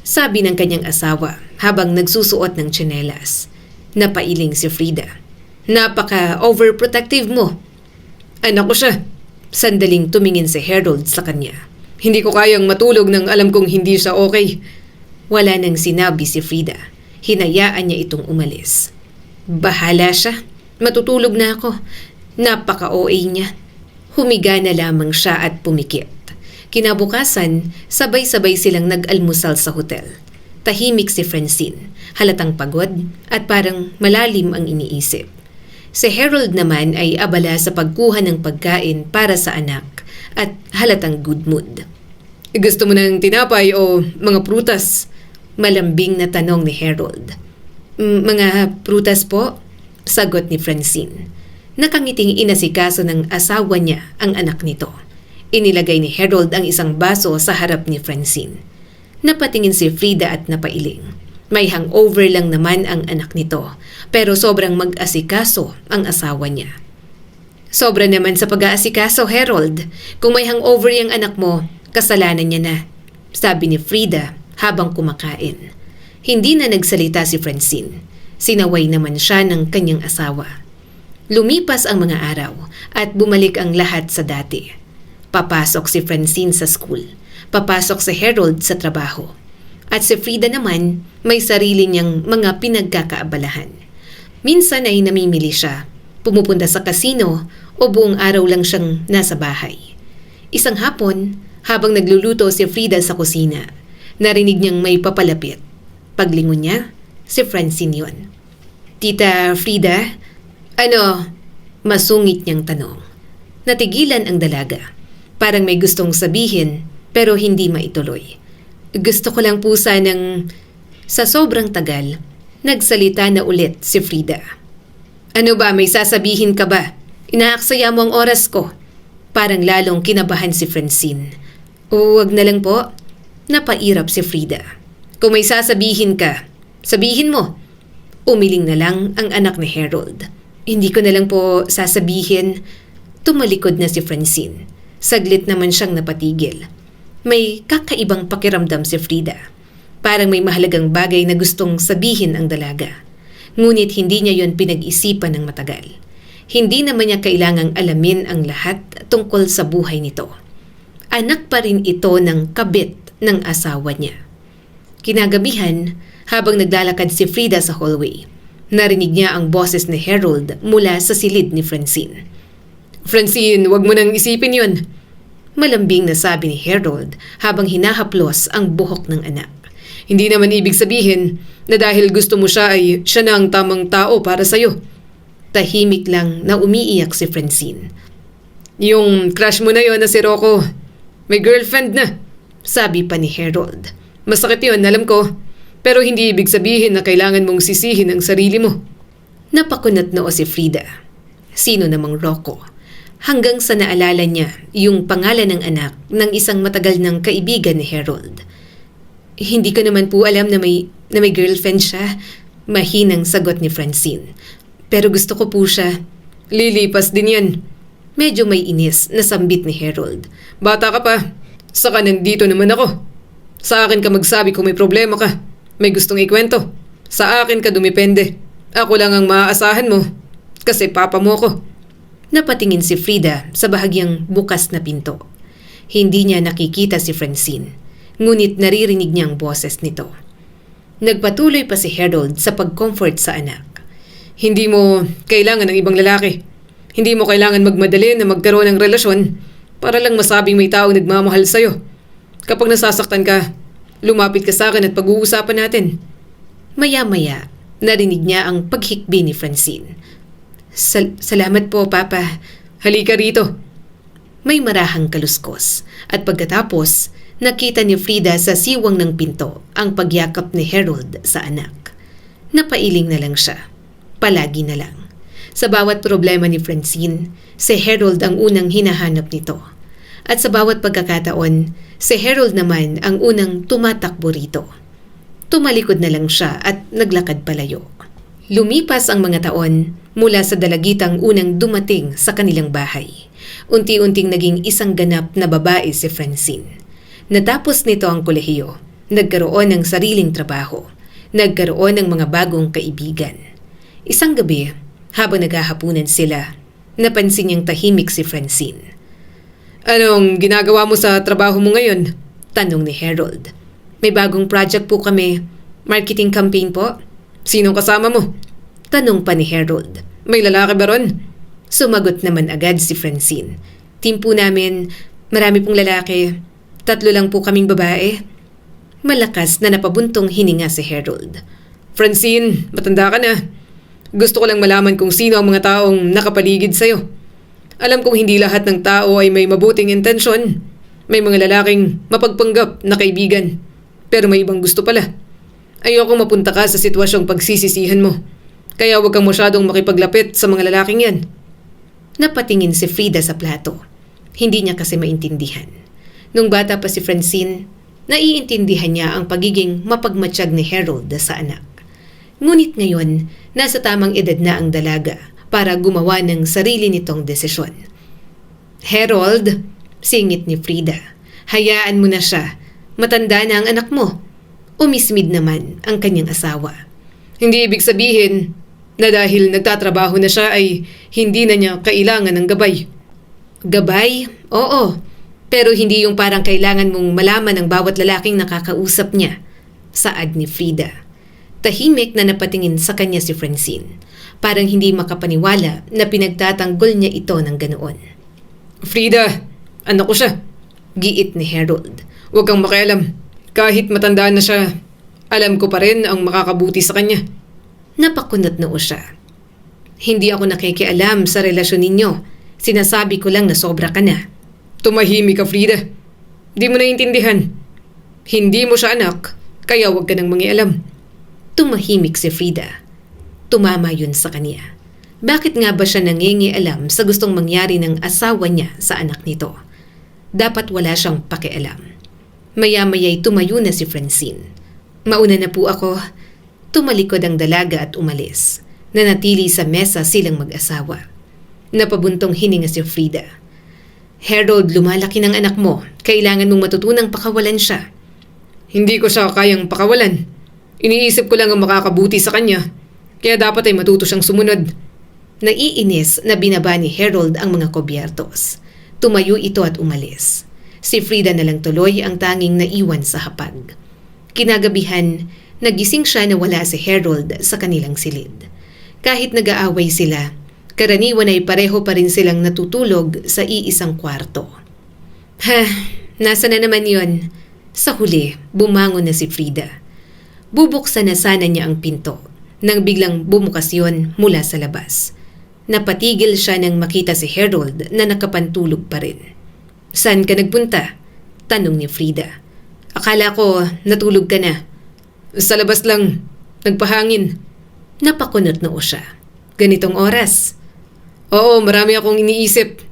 Sabi ng kanyang asawa habang nagsusuot ng tsinelas. Napailing si Frida. "Napaka-overprotective mo." Anak ko siya. Sandaling tumingin si Harold sa kanya. Hindi ko kayang matulog nang alam kong hindi siya okay. Wala nang sinabi si Frida. Hinayaan niya itong umalis. "Bahala siya. Matutulog na ako." Napaka-OA niya. Humiga na lamang siya at pumikit. Kinabukasan, sabay-sabay silang nag-almusal sa hotel. Tahimik si Francine, halatang pagod at parang malalim ang iniisip. Si Harold naman ay abala sa pagkuha ng pagkain para sa anak at halatang good mood. Gusto mo ng tinapay o mga prutas? Malambing na tanong ni Harold. Mga prutas po?" sagot ni Francine. Nakangiting inasikaso ng asawa niya ang anak nito. Inilagay ni Harold ang isang baso sa harap ni Francine. Napatingin si Frida at napailing. May hangover lang naman ang anak nito, pero sobrang mag-asikaso ang asawa niya. "Sobra naman sa pag-aasikaso, Harold. Kung may hangover yung anak mo, kasalanan niya na," sabi ni Frida habang kumakain. Hindi na nagsalita si Francine. Sinaway naman siya ng kanyang asawa. Lumipas ang mga araw at bumalik ang lahat sa dati. Papasok si Francine sa school. Papasok si Harold sa trabaho. At si Frida naman may sarili niyang mga pinagkakaabalahan. Minsan ay namimili siya, pumupunta sa kasino o buong araw lang siyang nasa bahay. Isang hapon, habang nagluluto si Frida sa kusina, narinig niyang may papalapit. Paglingon niya, si Francine yun. "Tita Frida?" "Ano?" masungit niyang tanong. Natigilan ang dalaga. Parang may gustong sabihin pero hindi maituloy. "Gusto ko lang po sanang..." Sa sobrang tagal, nagsalita na ulit si Frida. "Ano ba, may sasabihin ka ba? Inaaksaya mo ang oras ko." Parang lalong kinabahan si Francine. "Huwag na lang po." Napairap si Frida. "Kung may sasabihin ka, sabihin mo." Umiling na lang ang anak ni Harold. "Hindi ko na lang po sasabihin." Tumalikod na si Francine. Saglit naman siyang napatigil. May kakaibang pakiramdam si Frida. Parang may mahalagang bagay na gustong sabihin ang dalaga. Ngunit hindi niya yon pinag-isipan ng matagal. Hindi naman niya kailangang alamin ang lahat tungkol sa buhay nito. Anak pa rin ito ng kabit ng asawa niya. Kinagabihan, habang naglalakad si Frida sa hallway, narinig niya ang boses ni Harold mula sa silid ni Francine. "Francine, wag mo nang isipin yun." Malambing na sabi ni Harold habang hinahaplos ang buhok ng anak. "Hindi naman ibig sabihin na dahil gusto mo siya ay siya na ang tamang tao para sa'yo." Tahimik lang na umiiyak si Francine. "Yung crush mo na yon na si Rocco, may girlfriend na," sabi pa ni Harold. "Masakit yun, alam ko. Pero hindi ibig sabihin na kailangan mong sisihin ang sarili mo." Napakunat noo si Frida. Sino namang Rocco? Hanggang sa naalala niya yung pangalan ng anak ng isang matagal ng kaibigan ni Harold. "Hindi ko naman po alam na may girlfriend siya," mahinang sagot ni Francine. "Pero gusto ko po siya." "Lilipas din yan." Medyo may inis na sambit ni Harold. "Bata ka pa. Saka nandito naman ako. Sa akin ka magsabi kung may problema ka. May gustong ikwento. Sa akin ka dumipende. Ako lang ang maaasahan mo. Kasi papa mo ko." Napatingin si Frida sa bahagyang bukas na pinto. Hindi niya nakikita si Francine, ngunit naririnig niya ang boses nito. Nagpatuloy pa si Harold sa pag-comfort sa anak. "Hindi mo kailangan ng ibang lalaki. Hindi mo kailangan magmadali na magkaroon ng relasyon para lang masabing may taong nagmamahal sa'yo. Kapag nasasaktan ka, lumapit ka sa akin at pag-uusapan natin." Maya-maya, narinig niya ang paghikbi ni Francine. Salamat po, Papa. Halika rito. May marahang kaluskos at pagkatapos, nakita ni Frida sa siwang ng pinto ang pagyakap ni Harold sa anak. Napailing na lang siya. Palagi na lang. Sa bawat problema ni Francine, si Harold ang unang hinahanap nito. At sa bawat pagkakataon, si Harold naman ang unang tumatakbo rito. Tumalikod na lang siya at naglakad palayo. Lumipas ang mga taon mula sa dalagitang unang dumating sa kanilang bahay. Unti-unting naging isang ganap na babae si Francine. Natapos nito ang kolehiyo, nagkaroon ng sariling trabaho, nagkaroon ng mga bagong kaibigan. Isang gabi, habang naghahapunan sila, napansin niyang tahimik si Francine. Anong ginagawa mo sa trabaho mo ngayon? Tanong ni Harold. May bagong project po kami. Marketing campaign po. Sinong kasama mo? Tanong pa ni Harold. May lalaki ba ron? Sumagot naman agad si Francine. Team po namin, marami pong lalaki. 3 lang po kaming babae. Malakas na napabuntong hininga si Harold. Francine, matanda ka na. Gusto ko lang malaman kung sino ang mga taong nakapaligid sa'yo. Alam kong hindi lahat ng tao ay may mabuting intensyon. May mga lalaking mapagpanggap na kaibigan. Pero may ibang gusto pala. Ayoko mapunta ka sa sitwasyong pagsisisihan mo. Kaya huwag kang masyadong makipaglapit sa mga lalaking yan. Napatingin si Frida sa plato. Hindi niya kasi maintindihan. Nung bata pa si Francine, naiintindihan niya ang pagiging mapagmatsyag ni Harold sa anak. Ngunit ngayon, nasa tamang edad na ang dalaga para gumawa ng sarili nitong desisyon. Harold, singit ni Frida, hayaan mo na siya. Matanda na ang anak mo. Umismid naman ang kanyang asawa. Hindi ibig sabihin na dahil nagtatrabaho na siya ay hindi na niya kailangan ng gabay. Gabay? Oo. Pero hindi yung parang kailangan mong malaman ng bawat lalaking nakakausap niya. Saad ni Frida. Tahimik na napatingin sa kanya si Francine. Parang hindi makapaniwala na pinagtatanggol niya ito ng ganoon. Frida, anak ko siya. Giit ni Harold. Huwag kang makialam. Kahit matanda na siya, alam ko pa rin ang makakabuti sa kanya. Napakunot noo siya. Hindi ako nakikialam sa relasyon ninyo. Sinasabi ko lang na sobra ka na. Tumahimik ka, Frida. Di mo naiintindihan. Hindi mo siya anak, kaya huwag ka nang mangialam. Tumahimik si Frida. Tumama yun sa kanya. Bakit nga ba siya nangingialam sa gustong mangyari ng asawa niya sa anak nito? Dapat wala siyang pakialam. Maya-maya'y tumayo na si Francine. Mauna na po ako. Tumalikod ang dalaga at umalis. Nanatili sa mesa silang mag-asawa. Napabuntong hininga si Frida. Harold, lumalaki ng anak mo. Kailangan mong matutunang pakawalan siya. Hindi ko siya kayang pakawalan. Iniisip ko lang ang makakabuti sa kanya. Kaya dapat ay matuto siyang sumunod. Naiinis na binaba ni Harold ang mga kobyertos. Tumayo ito at umalis. Si Frida na lang tuloy ang tanging naiwan sa hapag. Kinagabihan, nagising siya na wala si Harold sa kanilang silid. Kahit nag-aaway sila, karaniwan ay pareho pa rin silang natutulog sa iisang kwarto. Nasa na naman yon? Sa huli, bumangon na si Frida. Bubuksan na sana niya ang pinto nang biglang bumukas yon mula sa labas. Napatigil siya nang makita si Harold na nakapantulog pa rin. Saan ka nagpunta? Tanong ni Frida. Akala ko natulog ka na. Sa labas lang. Nagpahangin. Napakunot noo siya. Ganitong oras? Oo, marami akong iniisip.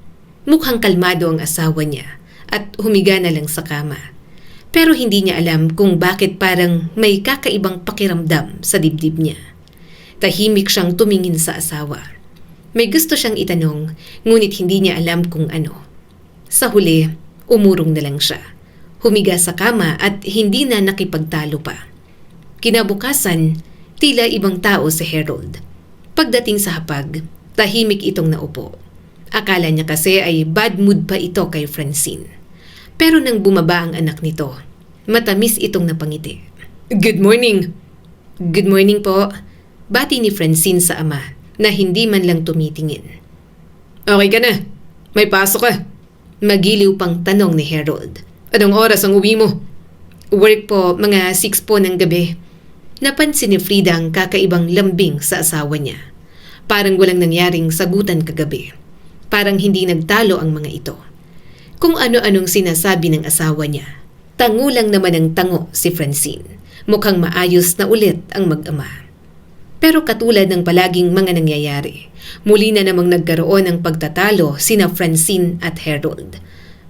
Mukhang kalmado ang asawa niya at humiga na lang sa kama. Pero hindi niya alam kung bakit parang may kakaibang pakiramdam sa dibdib niya. Tahimik siyang tumingin sa asawa. May gusto siyang itanong, ngunit hindi niya alam kung ano. Sa huli, umurong na lang siya. Humiga sa kama at hindi na nakipagtalo pa. Kinabukasan, tila ibang tao si Harold. Pagdating sa hapag, tahimik itong naupo. Akala niya kasi ay bad mood pa ito kay Francine. Pero nang bumaba ang anak nito, matamis itong napangiti. Good morning. Good morning po. Bati ni Francine sa ama na hindi man lang tumitingin. Okay ka na? May pasok ka? Magiliw pang tanong ni Harold. Anong oras ang uwi mo? Work po, mga 6 po ng gabi. Napansin ni Frida ang kakaibang lambing sa asawa niya. Parang walang nangyaring sagutan kagabi. Parang hindi nagtalo ang mga ito. Kung ano-anong sinasabi ng asawa niya. Tango lang naman ang tango si Francine. Mukhang maayos na ulit ang mag-ama. Pero katulad ng palaging mga nangyayari, muli na namang nagkaroon ng pagtatalo sina Francine at Harold.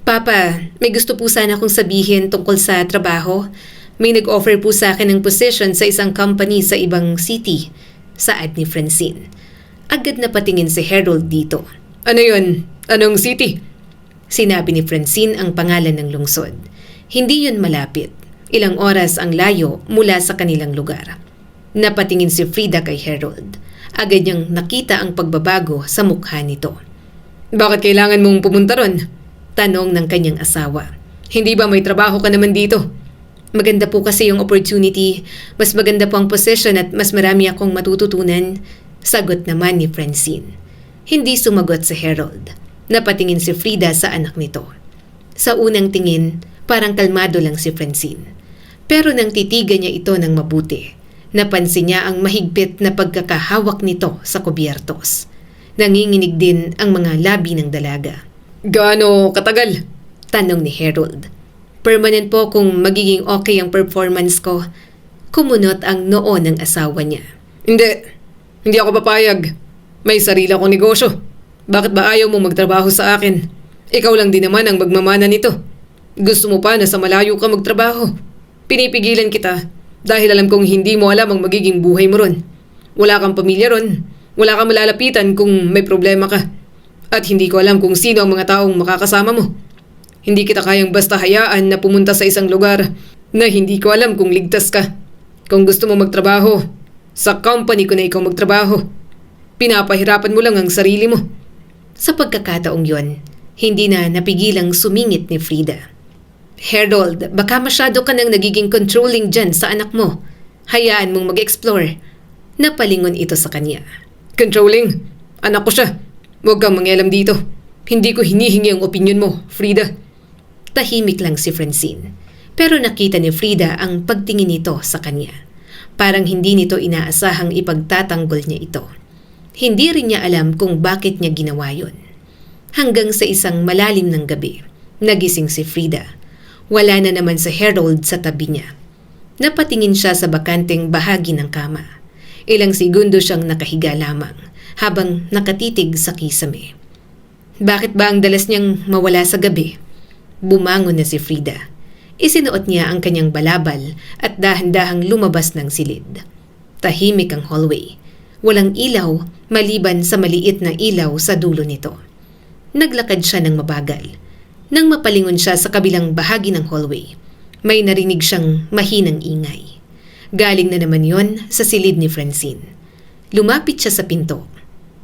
Papa, may gusto po sana akong sabihin tungkol sa trabaho. May nag-offer po sa akin ng position sa isang company sa ibang city, saad ni Francine. Agad na patingin si Harold dito. Ano yun? Anong city? Sinabi ni Francine ang pangalan ng lungsod. Hindi yun malapit. Ilang oras ang layo mula sa kanilang lugar. Napatingin si Frida kay Harold. Agad niyang nakita ang pagbabago sa mukha nito. Bakit kailangan mong pumunta ron? Tanong ng kanyang asawa. Hindi ba may trabaho ka naman dito? Maganda po kasi yung opportunity. Mas maganda po ang position at mas marami akong matututunan. Sagot naman ni Francine. Hindi sumagot si Harold. Napatingin si Frida sa anak nito. Sa unang tingin, parang kalmado lang si Francine. Pero nang titigan niya ito ng mabuti, napansin niya ang mahigpit na pagkakahawak nito sa kubyertos. Nanginginig din ang mga labi ng dalaga. Gaano katagal? Tanong ni Harold. Permanent po kung magiging okay ang performance ko. Kumunot ang noo ng asawa niya. Hindi ako papayag. May sarili akong negosyo. Bakit ba ayaw mo magtrabaho sa akin? Ikaw lang din naman ang magmamana nito. Gusto mo pa na sa malayo ka magtrabaho. Pinipigilan kita dahil alam kong hindi mo alam ang magiging buhay mo ron. Wala kang pamilya ron. Wala kang malalapitan kung may problema ka. At hindi ko alam kung sino ang mga taong makakasama mo. Hindi kita kayang basta hayaan na pumunta sa isang lugar na hindi ko alam kung ligtas ka. Kung gusto mo magtrabaho, sa company ko na ikaw magtrabaho. Pinapahirapan mo lang ang sarili mo. Sa pagkakataong yon, hindi na napigilang sumingit ni Frida. Harold, baka masyado ka nang nagiging controlling dyan sa anak mo. Hayaan mong mag-explore. Napalingon ito sa kanya. Controlling? Anak ko siya. Huwag kang mangialam dito. Hindi ko hinihingi ang opinion mo, Frida. Tahimik lang si Francine. Pero nakita ni Frida ang pagtingin nito sa kanya. Parang hindi nito inaasahang ipagtatanggol niya ito. Hindi rin niya alam kung bakit niya ginawa yun. Hanggang sa isang malalim ng gabi, nagising si Frida. Wala na naman si Harold sa tabi niya. Napatingin siya sa bakanteng bahagi ng kama. Ilang segundo siyang nakahiga lamang habang nakatitig sa kisame. Bakit ba ang dalas niyang mawala sa gabi? Bumangon na si Frida. Isinuot niya ang kanyang balabal at dahan-dahang lumabas ng silid. Tahimik ang hallway. Walang ilaw maliban sa maliit na ilaw sa dulo nito. Naglakad siya ng mabagal. Nang mapalingon siya sa kabilang bahagi ng hallway, may narinig siyang mahinang ingay. Galing na naman yon sa silid ni Francine. Lumapit siya sa pinto,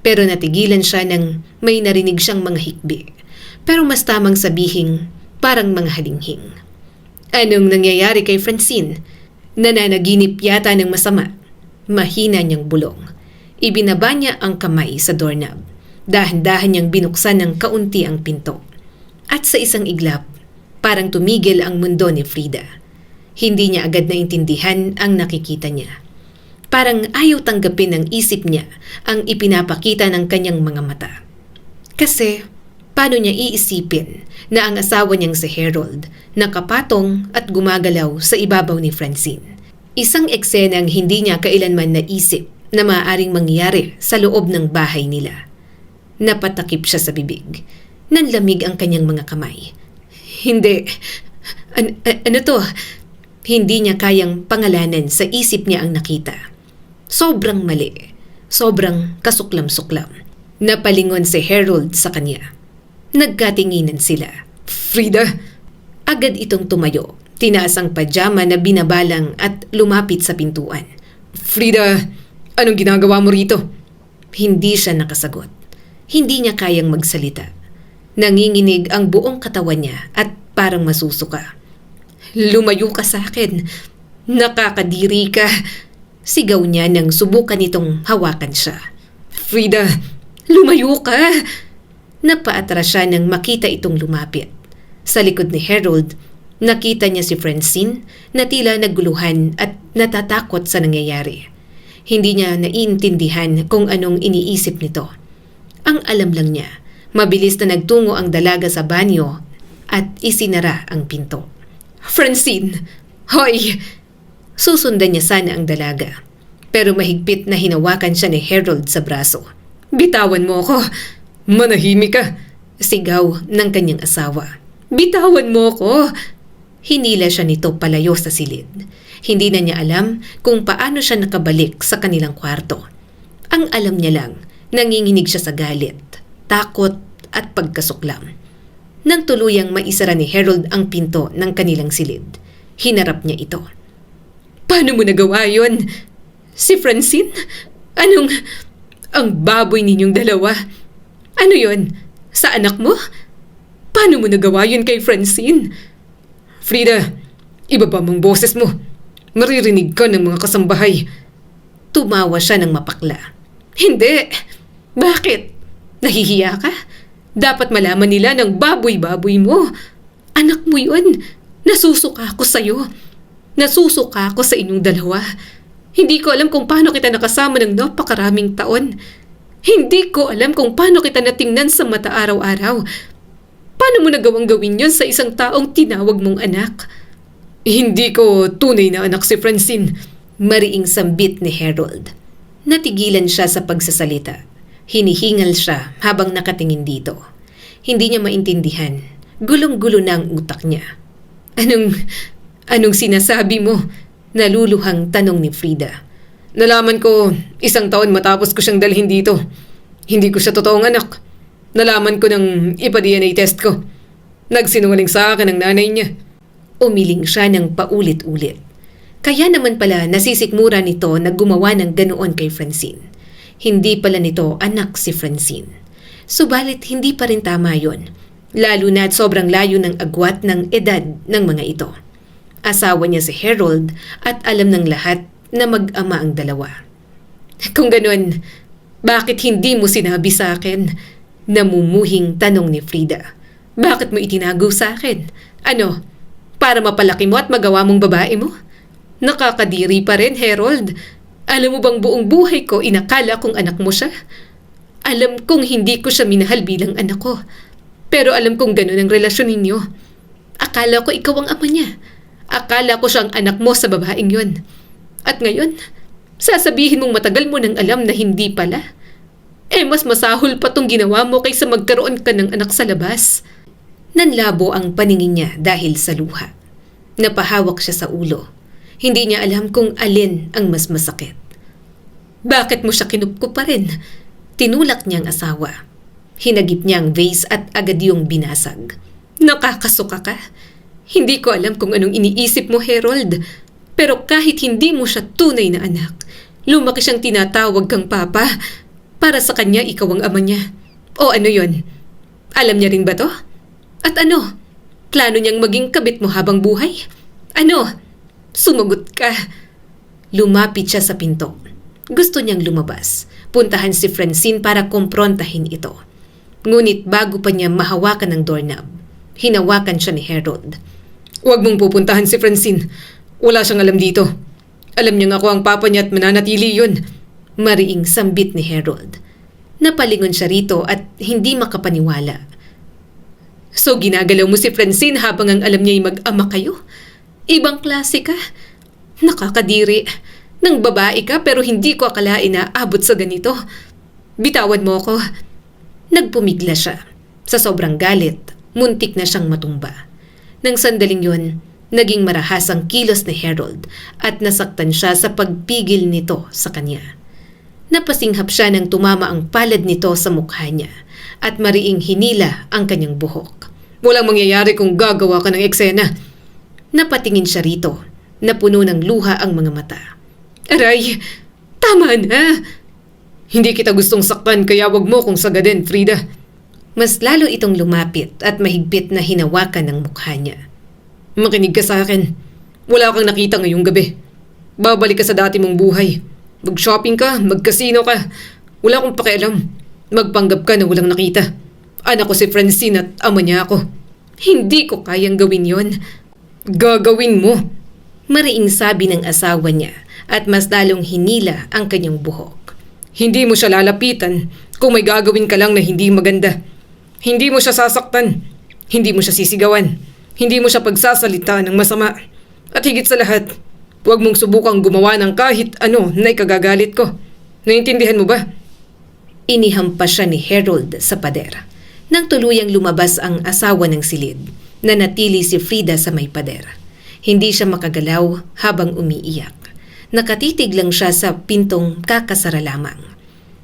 pero natigilan siya nang may narinig siyang mga hikbi. Pero mas tamang sabihing parang mga halinghing. Anong nangyayari kay Francine? Nananaginip yata ng masama. Mahina niyang bulong. Ibinaba niya ang kamay sa doorknob. Dahan-dahan niyang binuksan ng kaunti ang pinto. At sa isang iglap, parang tumigil ang mundo ni Frida. Hindi niya agad naintindihan ang nakikita niya. Parang ayaw tanggapin ng isip niya ang ipinapakita ng kanyang mga mata. Kasi, paano niya iisipin na ang asawa niyang si Harold nakapatong at gumagalaw sa ibabaw ni Francine? Isang eksenang hindi niya kailanman naisip na maaaring mangyari sa loob ng bahay nila. Napatakip siya sa bibig. Nanlamig ang kanyang mga kamay. Hindi. Ano to? Hindi niya kayang pangalanan sa isip niya ang nakita. Sobrang mali. Sobrang kasuklam-suklam. Napalingon si Harold sa kanya. Nagkatinginan sila. Frida! Agad itong tumayo. Tinaas ang pajama na binabalang at lumapit sa pintuan. Frida! Anong ginagawa mo rito? Hindi siya nakasagot. Hindi niya kayang magsalita. Nanginginig ang buong katawan niya at parang masusuka. Lumayo ka sa akin. Nakakadiri ka. Sigaw niya nang subukan nitong hawakan siya. Frida! Lumayo ka! Napaatras siya nang makita itong lumapit. Sa likod ni Harold, Nakita niya si Francine na tila naguluhan at natatakot sa nangyayari. Hindi niya naiintindihan kung anong iniisip nito. Ang alam lang niya, mabilis na nagtungo ang dalaga sa banyo at isinara ang pinto. "Francine! Hoy!" Susundan niya sana ang dalaga. Pero mahigpit na hinawakan siya ni Harold sa braso. "Bitawan mo ako!" Manahimik ka. Sigaw ng kanyang asawa. "Bitawan mo ako!" Hinila siya nito palayo sa silid. Hindi na niya alam kung paano siya nakabalik sa kanilang kwarto. Ang alam niya lang, nanginginig siya sa galit, takot at pagkasuklam. Nang tuluyang maisara ni Harold ang pinto ng kanilang silid, hinarap niya ito. "Paano mo nagawa yun? Si Francine? Ang baboy ninyong dalawa. Ano yun? Sa anak mo? Paano mo nagawa yun kay Francine?" Frida, ibaba mong boses mo. Maririnig ka ng mga kasambahay. Tumawa siya ng mapakla. "Hindi. Bakit? Nahihiya ka? Dapat malaman nila ng baboy-baboy mo. Anak mo yun. Nasusuka ako sa'yo. Nasusuka ako sa inyong dalawa. Hindi ko alam kung paano kita nakasama ng napakaraming taon. Hindi ko alam kung paano kita natingnan sa mata araw-araw. Paano mo nagawang gawin yun sa isang taong tinawag mong anak?" Hindi ko tunay na anak si Francine. Mariing sambit ni Harold. Natigilan siya sa pagsasalita. Hinihingal siya habang nakatingin dito. Hindi niya maintindihan. Gulong-gulo na ang utak niya. Anong sinasabi mo?" Naluluhang tanong ni Frida. Nalaman ko 1 taon matapos ko siyang dalhin dito. Hindi ko siya totoong anak. Nalaman ko nang ipa-DNA test ko. Nagsinungaling sa akin ang nanay niya. Umiling siya ng paulit-ulit. Kaya naman pala nasisikmura nito na gumawa ng ganoon kay Francine. Hindi pala nito anak si Francine. Subalit hindi pa rin tama yon. Lalo na at sobrang layo ng agwat ng edad ng mga ito. Asawa niya si Harold at alam ng lahat na mag-ama ang dalawa. "Kung ganun, bakit hindi mo sinabi sa akin?" Namumuhing tanong ni Frida. "Bakit mo itinago sa akin? Ano, para mapalaki mo at magawa mong babae mo? Nakakadiri pa rin, Harold. Alam mo bang buong buhay ko inakala kong anak mo siya? Alam kong hindi ko siya minahal bilang anak ko. Pero alam kong ganun ang relasyon ninyo. Akala ko ikaw ang ama niya. Akala ko siyang anak mo sa babaeng yun. At ngayon, sasabihin mong matagal mo nang alam na hindi pala. Mas masahol pa tong ginawa mo kaysa magkaroon ka ng anak sa labas." Nanlabo ang paningin niya dahil sa luha. Napahawak siya sa ulo. Hindi niya alam kung alin ang mas masakit. "Bakit mo siya kinupko pa rin?" Tinulak niya ang asawa. Hinagip niya ang vase at agad yung binasag. "Nakakasuka ka. Hindi ko alam kung anong iniisip mo, Harold. Pero kahit hindi mo siya tunay na anak, lumaki siyang tinatawag kang papa. Para sa kanya, ikaw ang ama niya. O ano yon? Alam niya rin ba to? At ano? Plano niyang maging kabit mo habang buhay? Ano? Sumagot ka." Lumapit siya sa pinto. Gusto niyang lumabas. Puntahan si Francine para kumprontahin ito. Ngunit bago pa niya mahawakan ng doorknob, hinawakan siya ni Harold. "Huwag mong pupuntahan si Francine. Wala siyang alam dito. Alam niya nga ako ang papa niya at mananatili yun." Mariing sambit ni Harold. Napalingon siya rito at hindi makapaniwala. "So ginagalaw mo si Francine habang ang alam niya'y mag-ama kayo? Ibang klase ka. Nakakadiri. Nang babae ka pero hindi ko akalain na abot sa ganito. Bitawan mo ako." Nagpumigla siya. Sa sobrang galit, muntik na siyang matumba. Nang sandaling yun, naging marahas ang kilos ni Harold at nasaktan siya sa pagpigil nito sa kanya. Napasinghap siya nang tumama ang palad nito sa mukha niya at mariing hinila ang kanyang buhok. "Walang mangyayari kung gagawa ka ng eksena." Napatingin siya rito, napuno ng luha ang mga mata. "Aray, tama na." "Hindi kita gustong saktan kaya wag mo kong sagadin, Frida." Mas lalo itong lumapit at mahigpit na hinawakan ng mukha niya. "Makinig ka sa akin. Wala kang nakita ngayong gabi. Babalik ka sa dati mong buhay. Mag-shopping ka, mag-casino ka. Wala akong pakialam. Magpanggap ka na walang nakita. Anak ko si Francine at ama niya ako." "Hindi ko kayang gawin yon." Gagawin mo. Mariing sabi ng asawa niya at mas lalong hinila ang kanyang buhok. Hindi mo siya lalapitan kung may gagawin ka lang na hindi maganda. Hindi mo siya sasaktan. Hindi mo siya sisigawan. Hindi mo siya pagsasalitaan ng masama. At higit sa lahat, huwag mong subukang gumawa ng kahit ano na ikagagalit ko. Naintindihan mo ba? Inihampas siya ni Harold sa pader. Nang tuluyang lumabas ang asawa ng silid, nanatili si Frida sa may pader. Hindi siya makagalaw habang umiiyak. Nakatitig lang siya sa pintong kakasara lamang.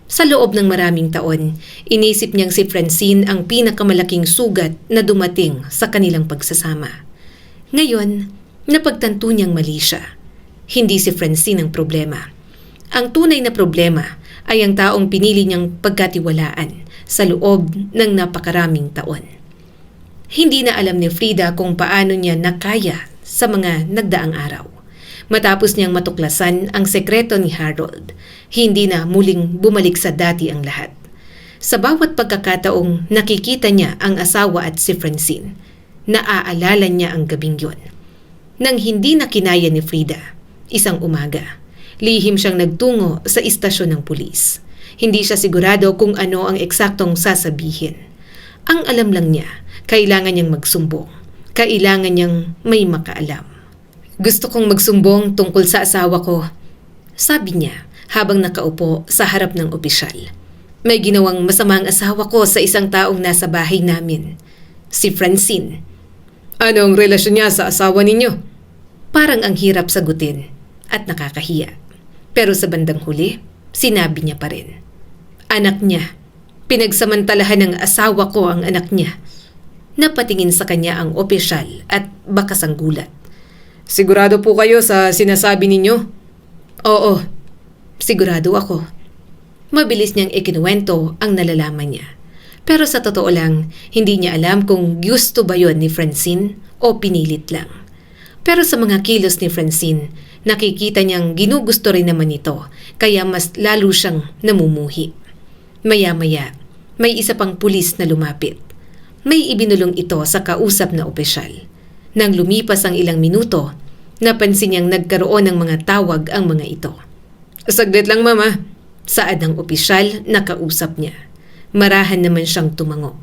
Sa loob ng maraming taon, inisip niyang si Francine ang pinakamalaking sugat na dumating sa kanilang pagsasama. Ngayon, napagtanto niyang mali siya. Hindi si Francine ang problema. Ang tunay na problema ay ang taong pinili niyang pagkatiwalaan sa loob ng napakaraming taon. Hindi na alam ni Frida kung paano niya nakaya sa mga nagdaang araw. Matapos niyang matuklasan ang sekreto ni Harold, hindi na muling bumalik sa dati ang lahat. Sa bawat pagkakataong nakikita niya ang asawa at si Francine, naaalala niya ang gabing yun. Nang hindi na kinaya ni Frida, isang umaga, lihim siyang nagtungo sa istasyon ng pulis. Hindi siya sigurado kung ano ang eksaktong sasabihin. Ang alam lang niya, kailangan niyang magsumbong. Kailangan niyang may makaalam. Gusto kong magsumbong tungkol sa asawa ko, sabi niya habang nakaupo sa harap ng opisyal. May ginawang masama ang asawa ko sa isang taong nasa bahay namin, si Francine. Ano ang relasyon niya sa asawa ninyo? Parang ang hirap sagutin at nakakahiya. Pero sa bandang huli, sinabi niya pa rin. Anak niya. Pinagsamantalahan ng asawa ko ang anak niya. Napatingin sa kanya ang opisyal at bakas ang gulat. Sigurado po kayo sa sinasabi ninyo? Oo, sigurado ako. Mabilis niyang ikinuwento ang nalalaman niya. Pero sa totoo lang, hindi niya alam kung gusto ba yon ni Francine o pinilit lang. Pero sa mga kilos ni Francine, nakikita niyang ginugusto rin naman ito, kaya mas lalo siyang namumuhi. Maya-maya, may isa pang pulis na lumapit. May ibinulong ito sa kausap na opisyal. Nang lumipas ang ilang minuto, napansin niyang nagkaroon ng mga tawag ang mga ito. Saglit lang, Mama. Saad ng opisyal na kausap niya. Marahan naman siyang tumango.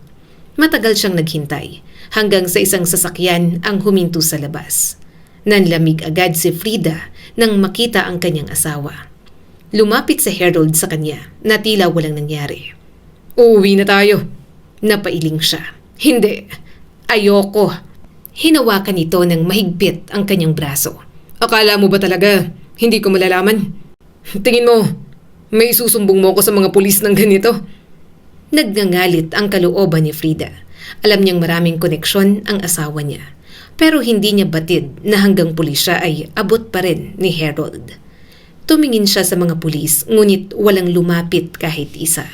Matagal siyang naghintay hanggang sa isang sasakyan ang huminto sa labas. Nanlamig agad si Frida nang makita ang kanyang asawa. Lumapit si Harold sa kanya na tila walang nangyari. Uuwi na tayo. Napailing siya. Hindi. Ayoko. Hinawakan ito ng mahigpit ang kanyang braso. Akala mo ba talaga hindi ko malalaman? Tingin mo, may isusumbong mo ko sa mga pulis ng ganito? Nagngangalit ang kalooban ni Frida. Alam niyang maraming koneksyon ang asawa niya. Pero hindi niya batid na hanggang pulisya ay abot pa rin ni Harold. Tumingin siya sa mga pulis ngunit walang lumapit kahit isa.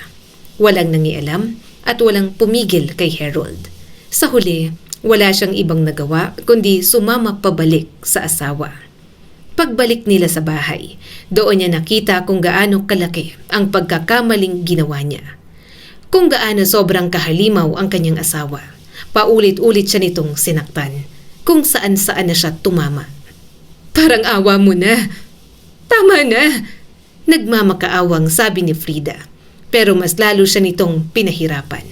Walang nangialam at walang pumigil kay Harold. Sa huli, wala siyang ibang nagawa kundi sumama pabalik sa asawa. Pagbalik nila sa bahay, doon niya nakita kung gaano kalaki ang pagkakamaling ginawa niya. Kung gaano sobrang kahalimaw ang kanyang asawa. Paulit-ulit siya nitong sinaktan, kung saan-saan na siya tumama. Parang awa mo na. Tama na. Nagmamakaawang sabi ni Frida, pero mas lalo siya nitong pinahirapan.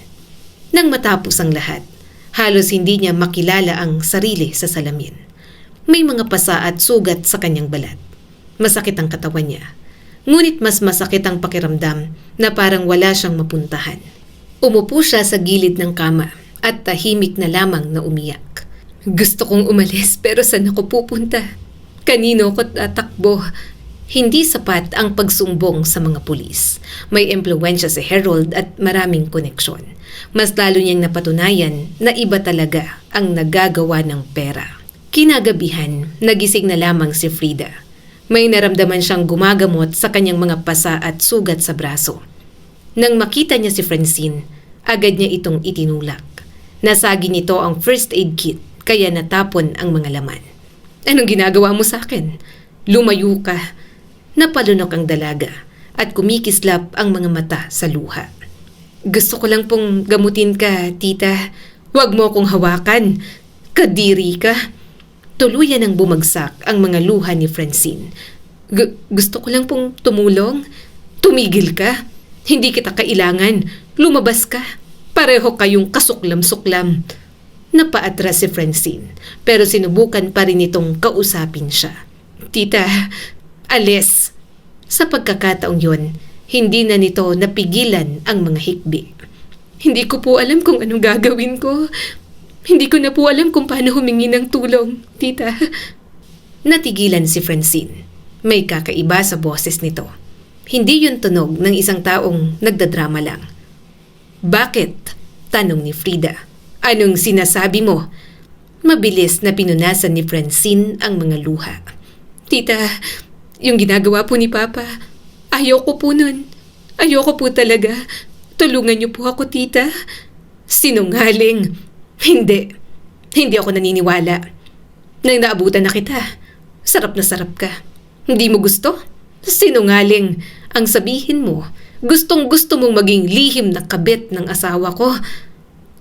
Nang matapos ang lahat, halos hindi niya makilala ang sarili sa salamin. May mga pasa at sugat sa kanyang balat. Masakit ang katawan niya. Ngunit mas masakit ang pakiramdam na parang wala siyang mapuntahan. Umupo siya sa gilid ng kama at tahimik na lamang na umiyak. Gusto kong umalis pero saan ako pupunta? Kanino ko tatakbo? Hindi sapat ang pagsumbong sa mga pulis. May impluwensya si Harold at maraming koneksyon. Mas lalo niyang napatunayan na iba talaga ang nagagawa ng pera. Kinagabihan, nagising na lamang si Frida. May naramdaman siyang gumagamot sa kanyang mga pasa at sugat sa braso. Nang makita niya si Francine, agad niya itong itinulak. Nasagi nito ang first aid kit kaya natapon ang mga laman. Anong ginagawa mo sa akin? Lumayo ka. Napalunok ang dalaga at kumikislap ang mga mata sa luha. Gusto ko lang pong gamutin ka, tita. Huwag mo akong hawakan. Kadiri ka. Tuluyan ang bumagsak ang mga luha ni Francine. Gusto ko lang pong tumulong. Tumigil ka. Hindi kita kailangan. Lumabas ka. Pareho kayong kasuklam-suklam. Napaatras si Francine, pero sinubukan pa rin itong kausapin siya. Tita, alis. Sa pagkakataong yon, hindi na nito napigilan ang mga hikbi. Hindi ko po alam kung anong gagawin ko. Hindi ko na po alam kung paano humingi ng tulong, tita. Natigilan si Francine. May kakaiba sa boses nito. Hindi yun tunog ng isang taong nagdadrama lang. Bakit? Tanong ni Frida. Anong sinasabi mo? Mabilis na pinunasan ni Francine ang mga luha. Tita, yung ginagawa po ni Papa, ayoko po nun. Ayoko po talaga. Tulungan niyo po ako, tita. Sinungaling. Hindi. Hindi ako naniniwala. Nang naabutan na kita, sarap na sarap ka. Hindi mo gusto? Sinungaling. Ang sabihin mo, gustong-gusto mong maging lihim na kabit ng asawa ko.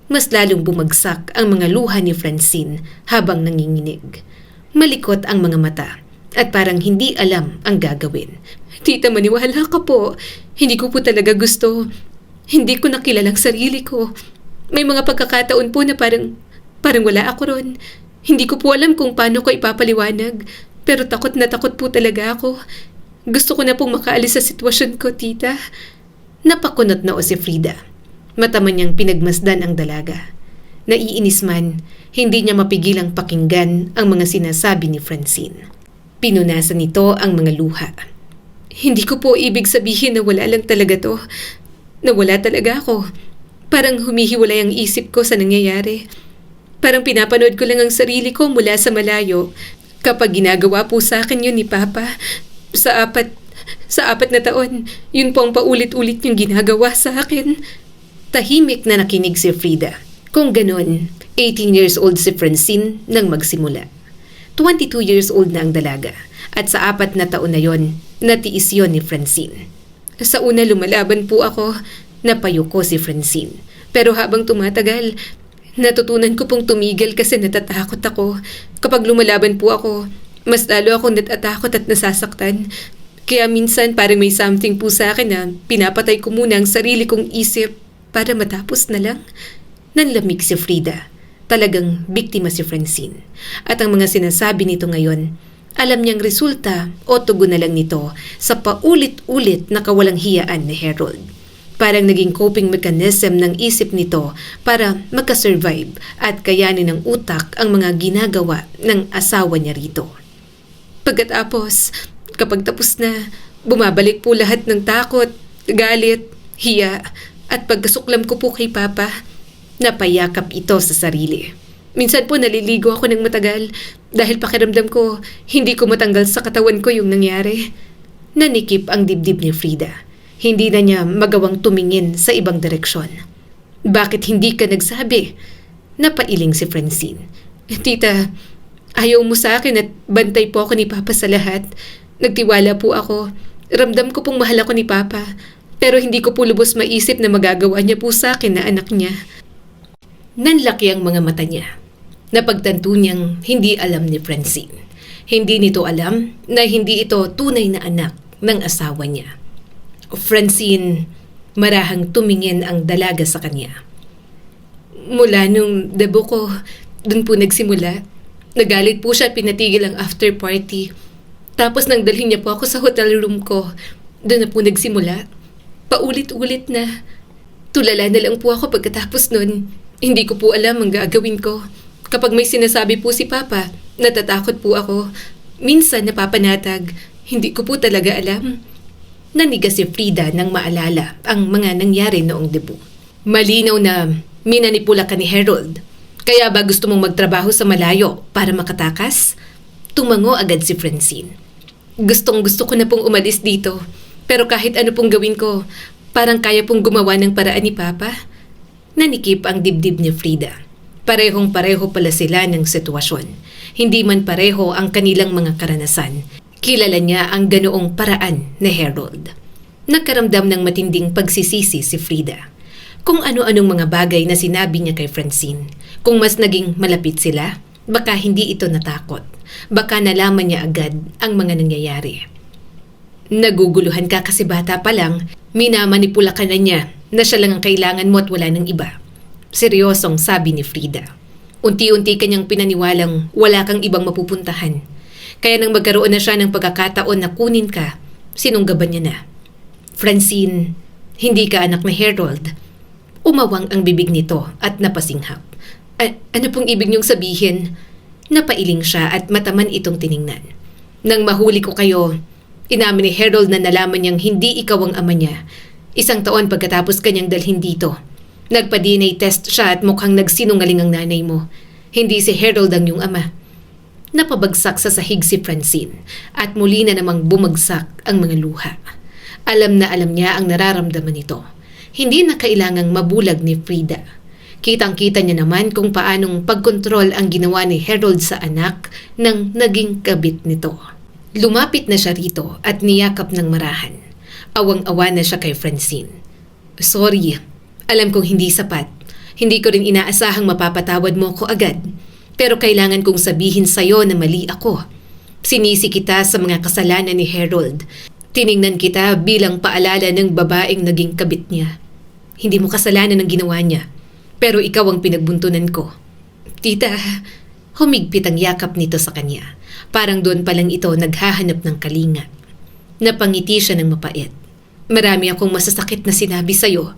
Mas lalong bumagsak ang mga luha ni Francine habang nanginginig. Malikot ang mga mata at parang hindi alam ang gagawin. Tita, maniwala ka po. Hindi ko po talaga gusto. Hindi ko nakilalang sarili ko. May mga pagkakataon po na parang wala ako ron. Hindi ko po alam kung paano ko ipapaliwanag. Pero takot na takot po talaga ako. Gusto ko na pong makaalis sa sitwasyon ko, tita. Napakunot na o si Frida. Mata man niyang pinagmasdan ang dalaga. Naiinis man, hindi niya mapigilang pakinggan ang mga sinasabi ni Francine. Pinunasan nito ang mga luha. Hindi ko po ibig sabihin na wala lang talaga to. Na wala talaga ako. Parang humihiwalay ang isip ko sa nangyayari. Parang pinapanood ko lang ang sarili ko mula sa malayo kapag ginagawa po sa akin yun ni Papa. Sa apat na taon, yun po ang paulit-ulit yung ginagawa sa akin. Tahimik na nakinig si Frida. Kung ganon, 18 years old si Francine nang magsimula. 22 years old na ang dalaga. At sa 4 na taon na yon, natiis yon ni Francine. Sa una lumalaban po ako, napayuko si Francine. Pero habang tumatagal, natutunan ko pong tumigil kasi natatakot ako. Kapag lumalaban po ako, mas lalo akong natatakot at nasasaktan. Kaya minsan parang may something po sa akin na pinapatay ko muna ang sarili kong isip para matapos na lang. Nanlamig si Frida. Talagang biktima si Francine. At ang mga sinasabi nito ngayon, alam niyang resulta o tugon na lang nito sa paulit-ulit na kawalang hiyaan ni Harold. Parang naging coping mechanism ng isip nito para makasurvive at kayanin ng utak ang mga ginagawa ng asawa niya rito. Pagkatapos, kapag tapos na, bumabalik po lahat ng takot, galit, hiya, at pagkasuklam ko po kay Papa, napayakap ito sa sarili. Minsan po naliligo ako ng matagal dahil pakiramdam ko hindi ko matanggal sa katawan ko yung nangyari. Nanikip ang dibdib ni Frida. Hindi na niya magawang tumingin sa ibang direksyon. Bakit hindi ka nagsabi? Napailing si Francine. Tita, ayaw mo sa akin at bantay po ako ni Papa sa lahat. Nagtiwala po ako. Ramdam ko pong mahal ako ni Papa. Pero hindi ko po lubos maisip na magagawa niya po sa akin na anak niya. Nanlaki ang mga mata niya. Napagtanto niyang hindi alam ni Francine. Hindi nito alam na hindi ito tunay na anak ng asawa niya. Francine, marahang tumingin ang dalaga sa kanya. Mula nung debo ko, dun po nagsimula. Nagalit po siya at pinatigil ang after party. Tapos nang dalhin niya po ako sa hotel room ko, doon na po nagsimula. Paulit-ulit na. Tulala na lang po ako pagkatapos nun. Hindi ko po alam ang gagawin ko. Kapag may sinasabi po si Papa, natatakot po ako. Minsan napapanatag. Hindi ko po talaga alam. Naniga si Frida nang maalala ang mga nangyari noong debut. Malinaw na minanipula ka ni Harold. Kaya ba gusto mong magtrabaho sa malayo para makatakas? Tumango agad si Francine. Gustong-gusto ko na pong umalis dito. Pero kahit ano pong gawin ko, parang kaya pong gumawa ng paraan ni Papa. Nanikip ang dibdib ni Frida. Parehong-pareho pala sila ng sitwasyon. Hindi man pareho ang kanilang mga karanasan. Kilala niya ang ganoong paraan ni Harold. Nakaramdam ng matinding pagsisisi si Frida. Kung ano-anong mga bagay na sinabi niya kay Francine. Kung mas naging malapit sila, Baka hindi ito natakot. Baka nalaman niya agad ang mga nangyayari. Naguguluhan ka kasi bata pa lang, minamanipula ka na niya na siya lang ang kailangan mo at wala ng iba. Seryosong sabi ni Frida. Unti-unti kanyang pinaniwalang wala kang ibang mapupuntahan. Kaya nang magkaroon na siya ng pagkakataon na kunin ka, sinunggaban niya na. Francine, hindi ka anak ni Harold. Umawang ang bibig nito at napasinghap. Ano pong ibig niyong sabihin? Napailing siya at mataman itong tiningnan. Nang mahuli ko kayo, inamin ni Harold na nalaman niyang hindi ikaw ang ama niya. 1 taon pagkatapos kanyang dalhin dito. Nagpa-DNA test siya at mukhang nagsinungaling ang nanay mo. Hindi si Harold ang iyong ama. Napabagsak sa sahig si Francine at muli na namang bumagsak ang mga luha. Alam na alam niya ang nararamdaman nito. Hindi na kailangang mabulag ni Frida. Kitang-kita niya naman kung paanong pagkontrol ang ginawa ni Harold sa anak ng naging kabit nito. Lumapit na siya rito at niyakap ng marahan. Awang-awa na siya kay Francine. Sorry, alam kong hindi sapat. Hindi ko rin inaasahang mapapatawad mo ko agad. Pero kailangan kong sabihin sa'yo na mali ako. Sinisi kita sa mga kasalanan ni Harold. Tiningnan kita bilang paalala ng babaeng naging kabit niya. Hindi mo kasalanan ang ginawa niya. Pero ikaw ang pinagbuntunan ko. Tita, humigpit ang yakap nito sa kanya. Parang doon pa lang ito naghahanap ng kalinga. Napangiti siya ng mapait. Marami akong masasakit na sinabi sa'yo.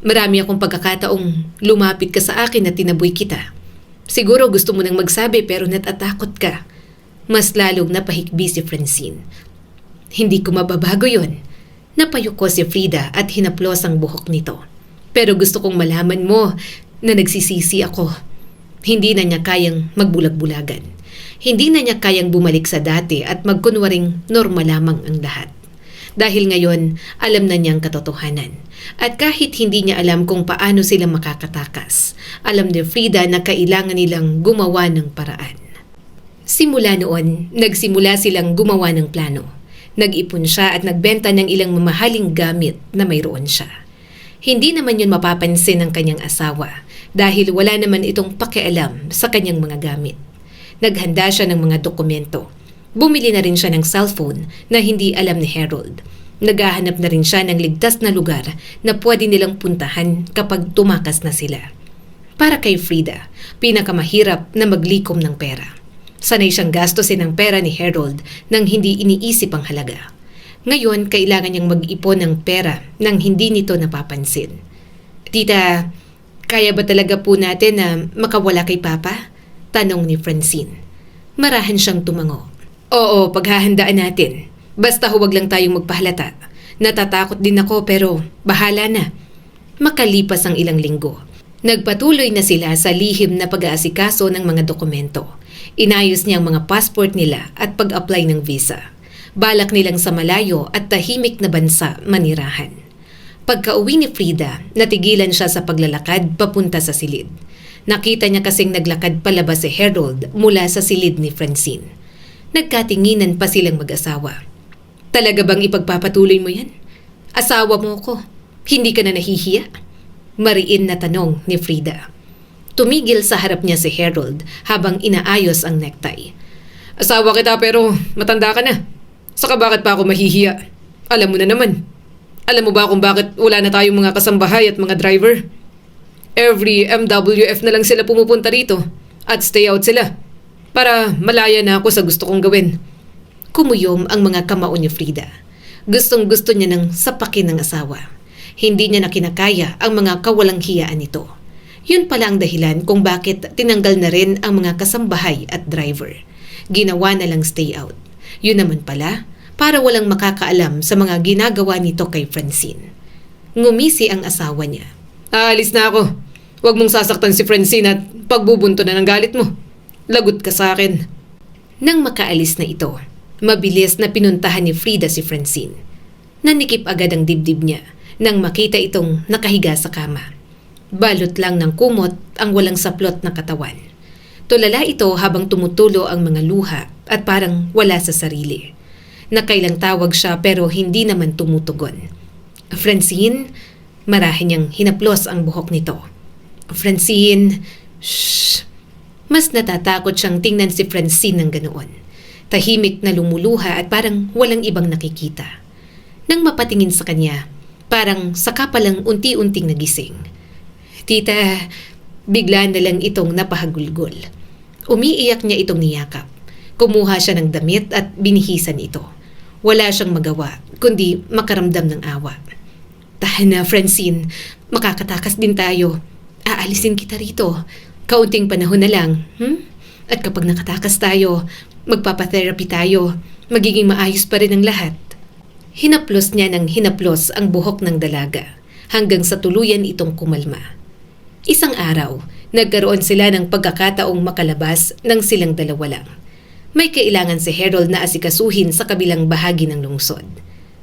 Marami akong pagkakataong lumapit ka sa akin at tinaboy kita. Siguro gusto mo nang magsabi pero natatakot ka. Mas lalong napahikbi si Francine. Hindi ko mababago yon. Napayuko si Frida at hinaplos ang buhok nito. Pero gusto kong malaman mo na nagsisisi ako. Hindi na niya kayang magbulag-bulagan. Hindi na niya kayang bumalik sa dati at magkunwaring normal lamang ang lahat. Dahil ngayon, alam na niyang katotohanan. At kahit hindi niya alam kung paano sila makakatakas, alam ni Frida na kailangan nilang gumawa ng paraan. Simula noon, nagsimula silang gumawa ng plano. Nag-ipon siya at nagbenta ng ilang mamahaling gamit na mayroon siya. Hindi naman yun mapapansin ng kanyang asawa dahil wala naman itong pakialam sa kanyang mga gamit. Naghanda siya ng mga dokumento. Bumili na rin siya ng cellphone na hindi alam ni Harold. Naghahanap na rin siya ng ligtas na lugar na pwede nilang puntahan kapag tumakas na sila. Para kay Frida, pinakamahirap na maglikom ng pera. Sanay siyang gastusin ang pera ni Harold nang hindi iniisip ang halaga. Ngayon, kailangan niyang mag-ipon ng pera nang hindi nito napapansin. Tita, kaya ba talaga po natin na makawala kay Papa? Tanong ni Francine. Marahan siyang tumango. Oo, paghahandaan natin. Basta huwag lang tayong magpahalata. Natatakot din ako pero bahala na. Makalipas ang ilang linggo. Nagpatuloy na sila sa lihim na pag-aasikaso ng mga dokumento. Inayos niya ang mga passport nila at pag-apply ng visa. Balak nilang sa malayo at tahimik na bansa manirahan. Pagka-uwi ni Frida, natigilan siya sa paglalakad papunta sa silid. Nakita niya kasing naglakad palabas si Harold mula sa silid ni Francine. Nagkatinginan pa silang mag-asawa. Talaga bang ipagpapatuloy mo yan? Asawa mo ko. Hindi ka na nahihiya? Mariin na tanong ni Frida. Tumigil sa harap niya si Harold habang inaayos ang necktie. Asawa kita pero matanda ka na. Saka bakit pa ako mahihiya? Alam mo na naman. Alam mo ba kung bakit wala na tayong mga kasambahay at mga driver? Every MWF na lang sila pumupunta rito at stay out sila para malaya na ako sa gusto kong gawin. Kumuyom ang mga kamao ni Frida. Gustong-gusto niya ng sapakin ng asawa. Hindi niya na kinakaya ang mga kawalang hiyaan nito. Yun pala ang dahilan kung bakit tinanggal na rin ang mga kasambahay at driver. Ginawa na lang stay out. Yun naman pala, para walang makakaalam sa mga ginagawa nito kay Francine. Ngumisi ang asawa niya. Aalis na ako. Huwag mong sasaktan si Francine at pagbubunto na ng galit mo. Lagot ka sa akin. Nang makaalis na ito, mabilis na pinuntahan ni Frida si Francine. Nanikip agad ang dibdib niya nang makita itong nakahiga sa kama. Balot lang ng kumot ang walang saplot na katawan. Tulala ito habang tumutulo ang mga luha at parang wala sa sarili. Nakailang tawag siya pero hindi naman tumutugon. Francine, marahin niyang hinaplos ang buhok nito. Francine, shh. Mas natatakot siyang tingnan si Francine ng ganoon. Tahimik na lumuluha at parang walang ibang nakikita. Nang mapatingin sa kanya, parang saka palang unti-unting nagising. Tita, bigla na lang itong napahagulgol. Umiiyak niya itong niyakap. Kumuha siya ng damit at binihisan ito. Wala siyang magawa, kundi makaramdam ng awa. Tahan na, Francine. Makakatakas din tayo. Aalisin kita rito. Kaunting panahon na lang. At kapag nakatakas tayo, magpapatherapy tayo. Magiging maayos pa rin ang lahat. Hinaplos niya ng hinaplos ang buhok ng dalaga hanggang sa tuluyan itong kumalma. Isang araw, nagkaroon sila ng pagkakataong makalabas ng silang dalawa lang. May kailangan si Harold na asikasuhin sa kabilang bahagi ng lungsod.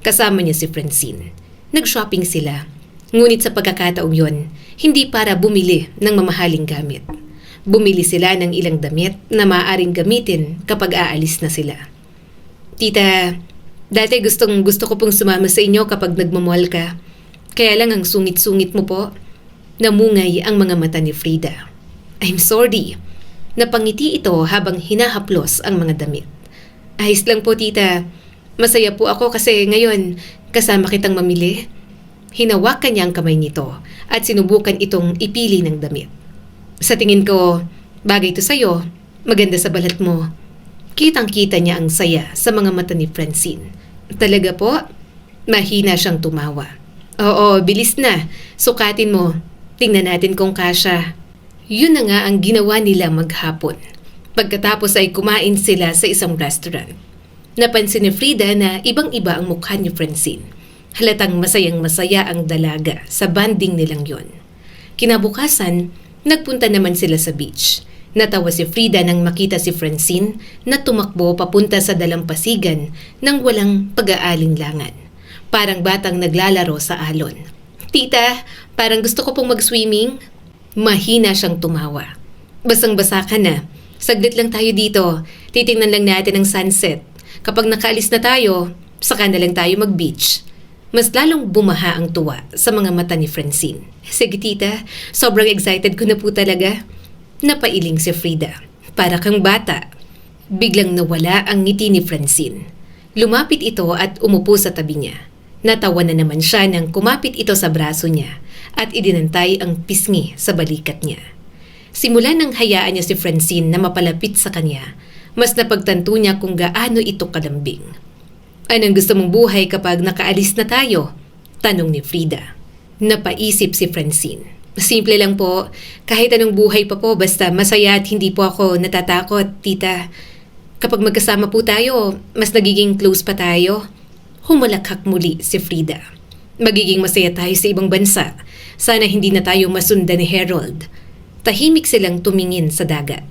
Kasama niya si Francine. Nag-shopping sila. Ngunit sa pagkakataong yon, hindi para bumili ng mamahaling gamit. Bumili sila ng ilang damit na maaaring gamitin kapag aalis na sila. Tita, dati gusto ko pong sumama sa inyo kapag nagmamall ka. Kaya lang ang sungit-sungit mo po. Namungay ang mga mata ni Frida. I'm sorry. Napangiti ito habang hinahaplos ang mga damit. Ayos lang po, tita. Masaya po ako kasi ngayon kasama kitang mamili. Hinawakan niya ang kamay nito at sinubukan itong ipili ng damit. Sa tingin ko, bagay ito sa'yo. Maganda sa balat mo. Kitang-kita niya ang saya sa mga mata ni Francine. Talaga po? Mahina siyang tumawa. Oo, bilis na. Sukatin mo. Tingnan natin kung kasya. Yun na nga ang ginawa nila maghapon. Pagkatapos ay kumain sila sa isang restaurant. Napansin ni Frida na ibang-iba ang mukha ni Francine. Halatang masayang-masaya ang dalaga sa banding nilang yon. Kinabukasan, nagpunta naman sila sa beach. Natawa si Frida nang makita si Francine na tumakbo papunta sa dalampasigan nang walang pag-aalinlangan. Parang batang naglalaro sa alon. Tita, parang gusto ko pong mag-swimming. Mahina siyang tumawa. Basang-basa ka na. Saglit lang tayo dito. Titingnan lang natin ang sunset. Kapag nakaalis na tayo, saka na lang tayo mag-beach. Mas lalong bumaha ang tuwa sa mga mata ni Francine. Sige tita, sobrang excited ko na po talaga. Napailing si Frida. Para kang bata. Biglang nawala ang ngiti ni Francine. Lumapit ito at umupo sa tabi niya. Natawa na naman siya nang kumapit ito sa braso niya at idinantay ang pisngi sa balikat niya. Simula nang hayaan niya si Francine na mapalapit sa kanya, mas napagtanto niya kung gaano ito kalambing. Anong gusto mong buhay kapag nakaalis na tayo? Tanong ni Frida. Napaisip si Francine. Simple lang po, kahit anong buhay pa po basta masaya at hindi po ako natatakot, tita. Kapag magkasama po tayo, mas nagiging close pa tayo. Humalakhak muli si Frida. Magiging masaya tayo sa ibang bansa. Sana hindi na tayo masundan ni Harold. Tahimik silang tumingin sa dagat.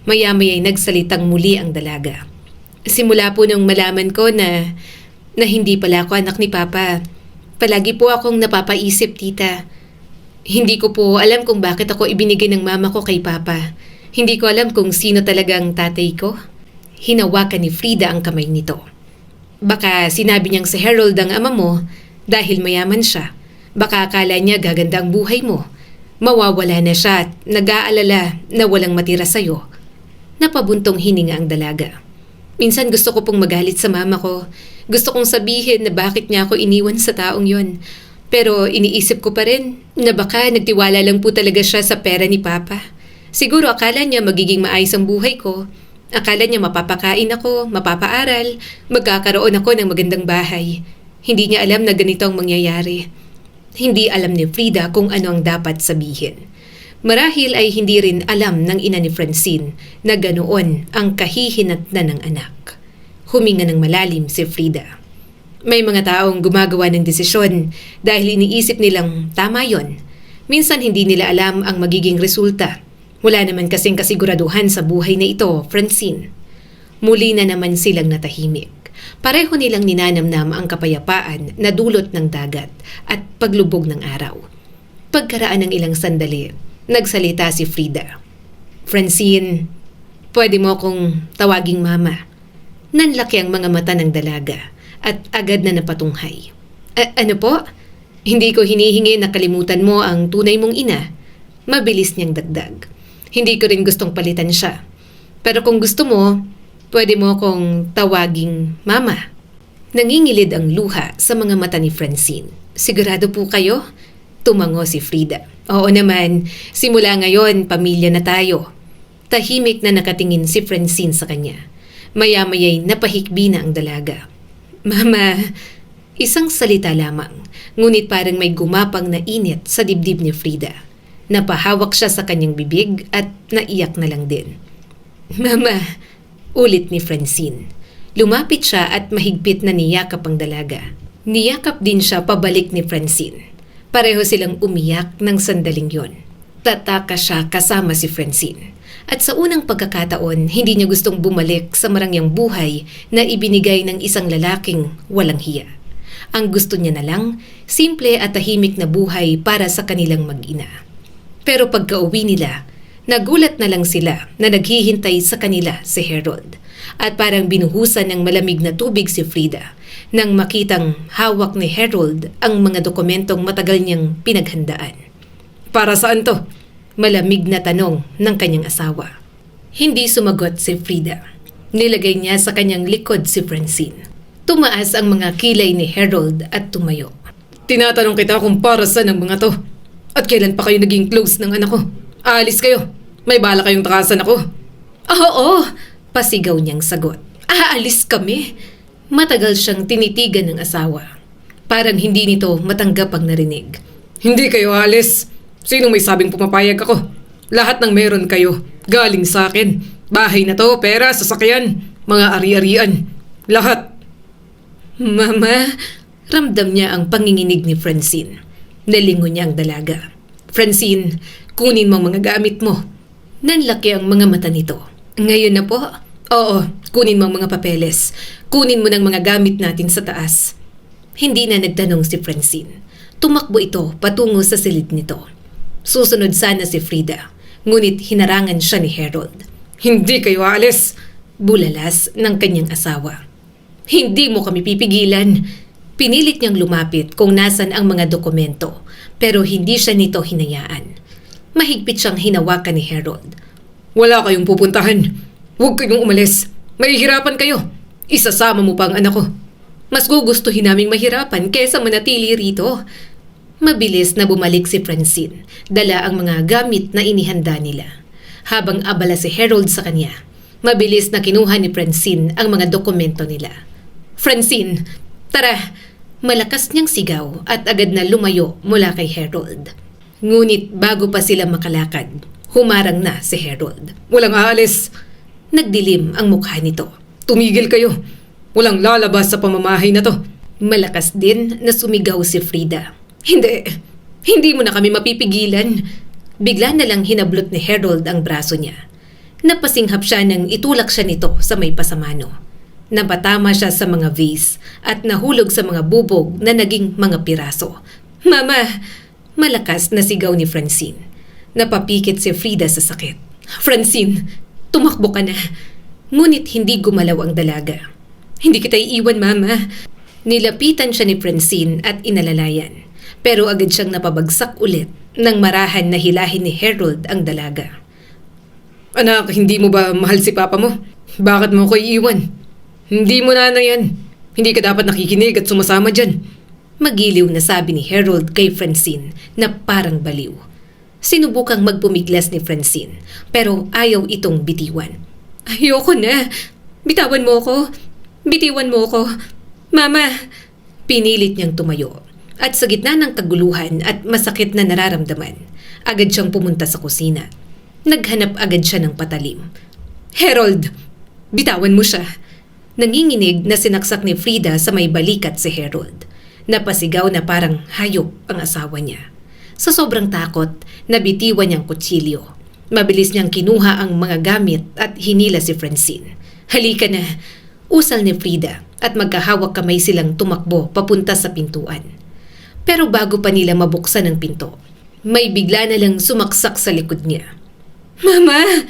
Maya-maya'y nagsalitang muli ang dalaga. Simula po nung malaman ko na hindi pala ako anak ni Papa, palagi po akong napapaisip, tita. Hindi ko po alam kung bakit ako ibinigay ng mama ko kay Papa. Hindi ko alam kung sino talagang tatay ko. Hinawakan ni Frida ang kamay nito. Baka sinabi niyang si Harold ang ama mo dahil mayaman siya. Baka akala niya gaganda ang buhay mo. Mawawala na siya at nag-aalala na walang matira sa'yo. Napabuntong hininga ang dalaga. Minsan gusto ko pong magalit sa mama ko. Gusto kong sabihin na bakit niya ako iniwan sa taong yon. Pero iniisip ko pa rin na baka nagtiwala lang po talaga siya sa pera ni Papa. Siguro akala niya magiging maayos ang buhay ko. Akala niya mapapakain ako, mapapaaral, magkakaroon ako ng magandang bahay. Hindi niya alam na ganito ang mangyayari. Hindi alam ni Frida kung ano ang dapat sabihin. Marahil ay hindi rin alam ng ina ni Francine na ganoon ang kahihinatnan ng anak. Huminga ng malalim si Frida. May mga taong gumagawa ng desisyon dahil iniisip nilang tama yon. Minsan hindi nila alam ang magiging resulta. Wala naman kasing kasiguraduhan sa buhay na ito, Francine. Muli na naman silang natahimik. Pareho nilang ninanamnam ang kapayapaan na dulot ng dagat at paglubog ng araw. Pagkaraan ng ilang sandali, nagsalita si Frida. Francine, pwede mo akong tawaging mama. Nanlaki ang mga mata ng dalaga at agad na napatunghay. Ano po? Hindi ko hinihingi na kalimutan mo ang tunay mong ina. Mabilis niyang dagdag. Hindi ko rin gustong palitan siya. Pero kung gusto mo, pwede mo akong tawaging mama. Nangingilid ang luha sa mga mata ni Francine. Sigurado po kayo? Tumango si Frida. Oo naman, simula ngayon, pamilya na tayo. Tahimik na nakatingin si Francine sa kanya. Maya-maya'y napahikbi na ang dalaga. Mama, isang salita lamang, ngunit parang may gumapang na init sa dibdib ni Frida. Napahawak siya sa kanyang bibig at naiyak na lang din. Mama, ulit ni Francine. Lumapit siya at mahigpit na niyakap ang dalaga. Niyakap din siya pabalik ni Francine. Pareho silang umiyak ng sandaling yon. Tataka siya kasama si Francine. At sa unang pagkakataon, hindi niya gustong bumalik sa marangyang buhay na ibinigay ng isang lalaking walang hiya. Ang gusto niya na lang, simple at tahimik na buhay para sa kanilang mag-ina. Pero pagka-uwi nila, nagulat na lang sila na naghihintay sa kanila si Harold. At parang binuhusan ng malamig na tubig si Frida nang makitang hawak ni Harold ang mga dokumentong matagal niyang pinaghandaan. Para saan to? Malamig na tanong ng kanyang asawa. Hindi sumagot si Frida. Nilagay niya sa kanyang likod si Francine. Tumaas ang mga kilay ni Harold at tumayo. Tinatanong kita kung para saan ang mga to. At kailan pa kayo naging close ng anak ko? Aalis kayo. May bala kayong takasan ako. Oo, pasigaw niyang sagot. Aalis kami. Matagal siyang tinitigan ng asawa. Parang hindi nito matanggap ang narinig. Hindi kayo aalis. Sino may sabing pumapayag ako? Lahat ng meron kayo, galing sa akin. Bahay na to, pera, sasakyan, mga ari-arian. Lahat. Mama, ramdam niya ang panginginig ni Francine. Nalingon niya ang dalaga. Francine, kunin mo ang mga gamit mo. Nanlaki ang mga mata nito. Ngayon na po? Oo, kunin mo ang mga papeles. Kunin mo ng mga gamit natin sa taas. Hindi na nagtanong si Francine. Tumakbo ito patungo sa silid nito. Susunod sana si Frida, ngunit hinarangan siya ni Harold. Hindi kayo aalis. Bulalas ng kanyang asawa. Hindi mo kami pipigilan. Pinilit niyang lumapit kung nasan ang mga dokumento, pero hindi siya nito hinayaan. Mahigpit siyang hinawakan ni Harold. Wala kayong pupuntahan. Huwag kayong umalis. Mahihirapan kayo. Isasama mo pa ang anak ko. Mas gugustuhin naming mahirapan kesa manatili rito. Mabilis na bumalik si Francine, dala ang mga gamit na inihanda nila. Habang abala si Harold sa kanya, mabilis na kinuha ni Francine ang mga dokumento nila. Francine, tara! Malakas niyang sigaw at agad na lumayo mula kay Harold. Ngunit bago pa sila makalakad, humarang na si Harold. Walang aalis. Nagdilim ang mukha nito. Tumigil kayo. Walang lalabas sa pamamahay na to. Malakas din na sumigaw si Frida. Hindi mo na kami mapipigilan. Bigla na lang hinablot ni Harold ang braso niya. Napasinghap siya nang itulak siya nito sa may pasamano. Napatama siya sa mga vase at nahulog sa mga bubog na naging mga piraso. Mama! Malakas na sigaw ni Francine. Napapikit si Frida sa sakit. Francine, tumakbo ka na. Ngunit hindi gumalaw ang dalaga. Hindi kita iiwan, Mama. Nilapitan siya ni Francine at inalalayan. Pero agad siyang napabagsak ulit nang marahan na hilahin ni Harold ang dalaga. Anak, hindi mo ba mahal si papa mo? Bakit mo ko iiwan? Hindi mo na yan. Hindi ka dapat nakikinig at sumasama dyan. Magiliw na sabi ni Harold kay Francine na parang baliw. Sinubukang magpumiglas ni Francine pero ayaw itong bitiwan. Ayoko na. Bitawan mo ko. Bitiwan mo ko. Mama! Pinilit niyang tumayo. At sa gitna ng kaguluhan at masakit na nararamdaman, agad siyang pumunta sa kusina. Naghanap agad siya ng patalim. Harold! Bitawan mo siya! Nanginginig na sinaksak ni Frida sa may balikat si Harold. Napasigaw na parang hayop ang asawa niya. Sa sobrang takot, nabitiwan niyang kutsilyo. Mabilis niyang kinuha ang mga gamit at hinila si Francine. Halika na! Usal ni Frida at magkahawak kamay silang tumakbo papunta sa pintuan. Pero bago pa nila mabuksan ang pinto, may bigla na lang sumaksak sa likod niya. Mama!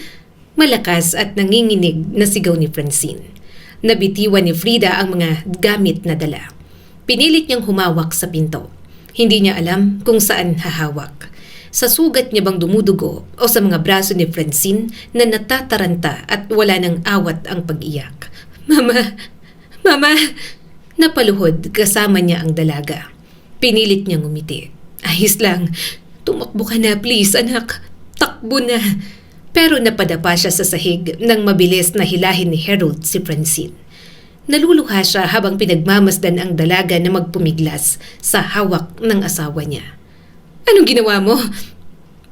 Malakas at nanginginig na sigaw ni Francine. Nabitiwan ni Frida ang mga gamit na dala. Pinilit niyang humawak sa pinto. Hindi niya alam kung saan hahawak. Sa sugat niya bang dumudugo o sa mga braso ni Francine na natataranta at wala ng awat ang pag-iyak. Mama! Mama! Napaluhod kasama niya ang dalaga. Pinilit niyang umiti. Ayos lang. Tumakbo ka na please anak. Takbo na. Pero napadapa siya sa sahig nang mabilis na hilahin ni Harold si Francine. Naluluha siya habang pinagmamasdan ang dalaga na magpumiglas sa hawak ng asawa niya. Anong ginawa mo?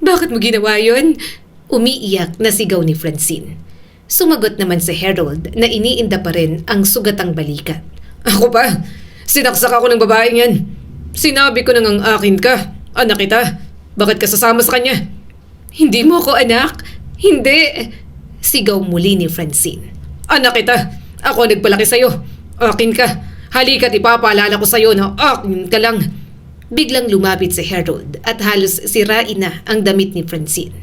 Bakit mo ginawa yon? Umiiyak na sigaw ni Francine. Sumagot naman si Harold na iniinda pa rin ang sugatang balikat. Ako pa? Sinaksak ako ng babaeng yan. Sinabi ko nang ang akin ka. Anak kita. Bakit ka sasama sa kanya? Hindi mo ako anak. Hindi. Sigaw muli ni Francine. Anak kita. Ako nagpalaki sa'yo. Akin ka. Halika't ipapaalala ko sa'yo na akin ka lang. Biglang lumapit si Harold at halos sirain na ang damit ni Francine.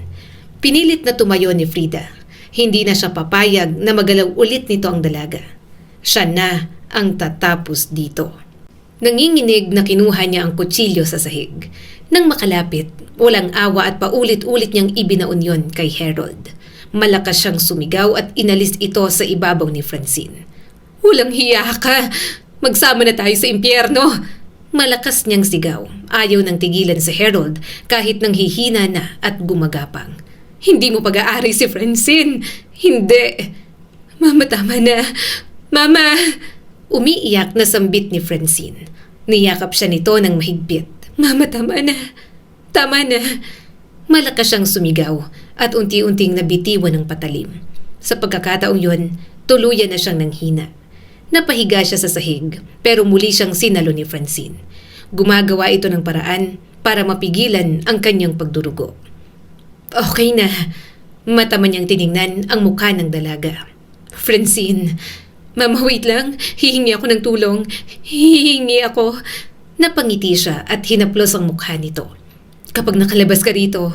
Pinilit na tumayo ni Frida. Hindi na siya papayag na magalaw ulit nito ang dalaga. Siya na ang tatapos dito. Nanginginig na kinuha niya ang kutsilyo sa sahig. Nang makalapit, walang awa at paulit-ulit niyang ibinaon yon kay Harold. Malakas siyang sumigaw at inalis ito sa ibabaw ni Francine. Walang hiya ka! Magsama na tayo sa impyerno! Malakas niyang sigaw. Ayaw nang tigilan si Harold kahit nang hihina na at gumagapang. Hindi mo pag-aari si Francine! Hindi! Mama, tama na! Mama! Umiiyak na sambit ni Francine. Niyakap siya nito ng mahigpit. Mama, tama na! Tama na! Malakas siyang sumigaw at unti-unting nabitiwan ng patalim. Sa pagkakataong yun, tuluyan na siyang nanghina. Napahiga siya sa sahig pero muli siyang sinalo ni Francine. Gumagawa ito ng paraan para mapigilan ang kanyang pagdurugo. Okay na. Mata man niyang tiningnan ang mukha ng dalaga. Francine, Mama wait lang. Hihingi ako ng tulong. Hihingi ako. Napangiti siya at hinaplos ang mukha nito. Kapag nakalabas ka rito,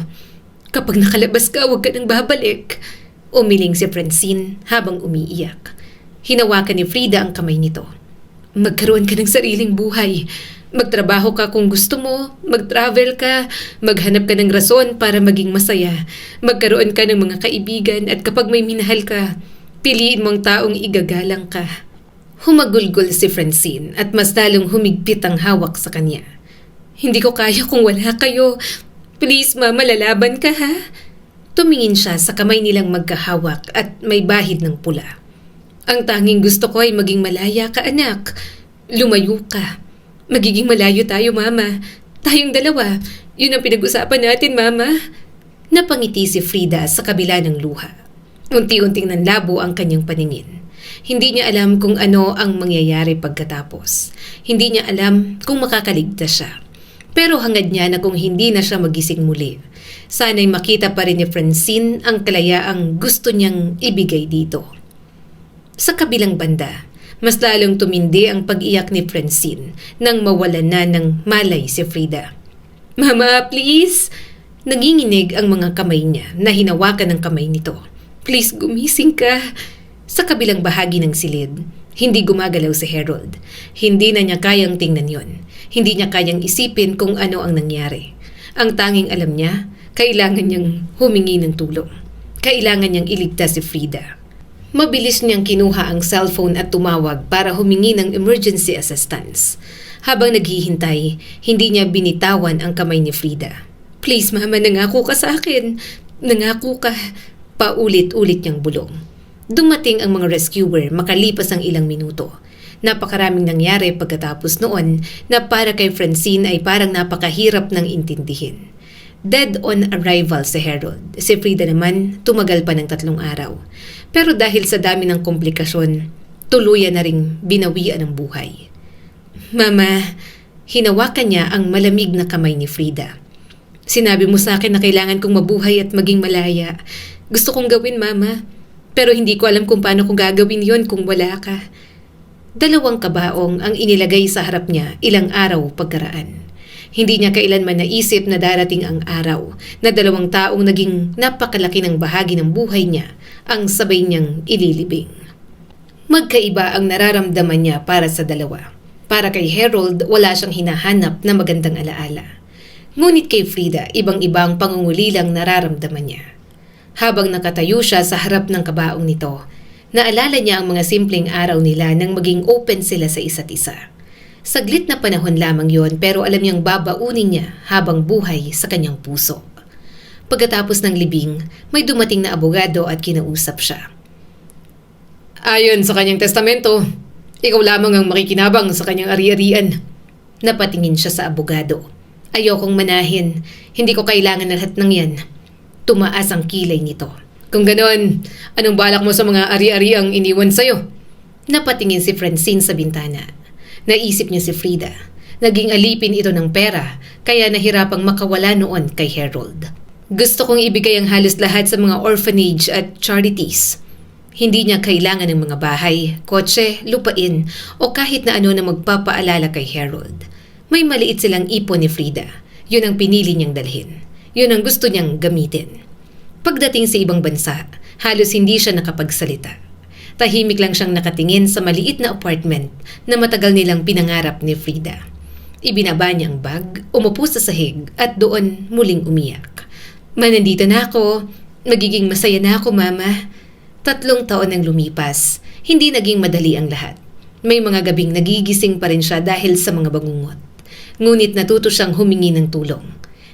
huwag ka nang babalik. Umiling si Francine habang umiiyak. Hinawakan ni Frida ang kamay nito. Magkaroon ka ng sariling buhay. Magtrabaho ka kung gusto mo, mag-travel ka, maghanap ka ng rason para maging masaya. Magkaroon ka ng mga kaibigan at kapag may minahal ka, piliin mong taong igagalang ka. Humagulgol si Francine at mas lalong humigpit ang hawak sa kanya. Hindi ko kaya kung wala kayo. Please mama, lalaban ka ha? Tumingin siya sa kamay nilang magkahawak at may bahid ng pula. Ang tanging gusto ko ay maging malaya ka anak. Lumayo ka. Magiging malayo tayo mama. Tayong dalawa. Yun ang pinag-usapan natin mama. Napangiti si Frida sa kabila ng luha. Unti-unting nanlabo ang kanyang paningin. Hindi niya alam kung ano ang mangyayari pagkatapos. Hindi niya alam kung makakaligtas siya. Pero hangad niya na kung hindi na siya magising muli, sana'y makita pa rin ni Francine ang kalayaang gusto niyang ibigay dito. Sa kabilang banda, mas lalong tumindi ang pag-iyak ni Francine nang mawalan na ng malay si Frida. Mama, please! Nanginginig ang mga kamay niya na hinawakan ng kamay nito. Please, gumising ka! Sa kabilang bahagi ng silid, hindi gumagalaw si Harold. Hindi na niya kayang tingnan yon. Hindi niya kayang isipin kung ano ang nangyari. Ang tanging alam niya, kailangan niyang humingi ng tulong. Kailangan niyang iligtas si Frida. Mabilis niyang kinuha ang cellphone at tumawag para humingi ng emergency assistance. Habang naghihintay, hindi niya binitawan ang kamay ni Frida. Please mama, nangako ka sa akin. Nangako ka. Paulit-ulit niyang bulong. Dumating ang mga rescuer makalipas ang ilang minuto. Napakaraming nangyari pagkatapos noon na para kay Francine ay parang napakahirap ng intindihin. Dead on arrival si Harold. Si Frida naman tumagal pa ng 3 araw. Pero dahil sa dami ng komplikasyon, tuluyan na ring binawian ang buhay. Mama, hinawakan niya ang malamig na kamay ni Frida. Sinabi mo sa akin na kailangan kong mabuhay at maging malaya. Gusto kong gawin, Mama. Pero hindi ko alam kung paano ko gagawin yon kung wala ka. 2 kabaong ang inilagay sa harap niya ilang araw pagkaraan. Hindi niya kailanman naisip na darating ang araw na 2 taong naging napakalaki ng bahagi ng buhay niya ang sabay niyang ililibing. Magkaiba ang nararamdaman niya para sa dalawa. Para kay Harold, wala siyang hinahanap na magandang alaala. Ngunit kay Frida, ibang-ibang pangungulilang nararamdaman niya. Habang nakatayo siya sa harap ng kabaong nito, naalala niya ang mga simpleng araw nila nang maging open sila sa isa't isa. Saglit na panahon lamang yon, pero alam niyang babaunin niya habang buhay sa kanyang puso. Pagkatapos ng libing, may dumating na abogado at kinausap siya. Ayon sa kanyang testamento, ikaw lamang ang makikinabang sa kanyang ari-arian. Napatingin siya sa abogado. Ayokong manahin, hindi ko kailangan na lahat ng yan. Tumaas ang kilay nito. Kung ganon, anong balak mo sa mga ari-ariang iniwan sa'yo? Napatingin si Francine sa bintana. Naisip niya si Frida. Naging alipin ito ng pera, kaya nahirapang makawala noon kay Harold. Gusto kong ibigay ang halos lahat sa mga orphanage at charities. Hindi niya kailangan ng mga bahay, kotse, lupain o kahit na ano na magpapaalala kay Harold. May maliit silang ipon ni Frida. Yun ang pinili niyang dalhin. Yun ang gusto niyang gamitin. Pagdating sa ibang bansa, halos hindi siya nakapagsalita. Tahimik lang siyang nakatingin sa maliit na apartment na matagal nilang pinangarap ni Frida. Ibinaba niya ang bag, umupo sa sahig at doon muling umiyak. Nandito na ako. Magiging masaya na ako, Mama. 3 taon nang lumipas, hindi naging madali ang lahat. May mga gabing nagigising pa rin siya dahil sa mga bangungot. Ngunit natuto siyang humingi ng tulong.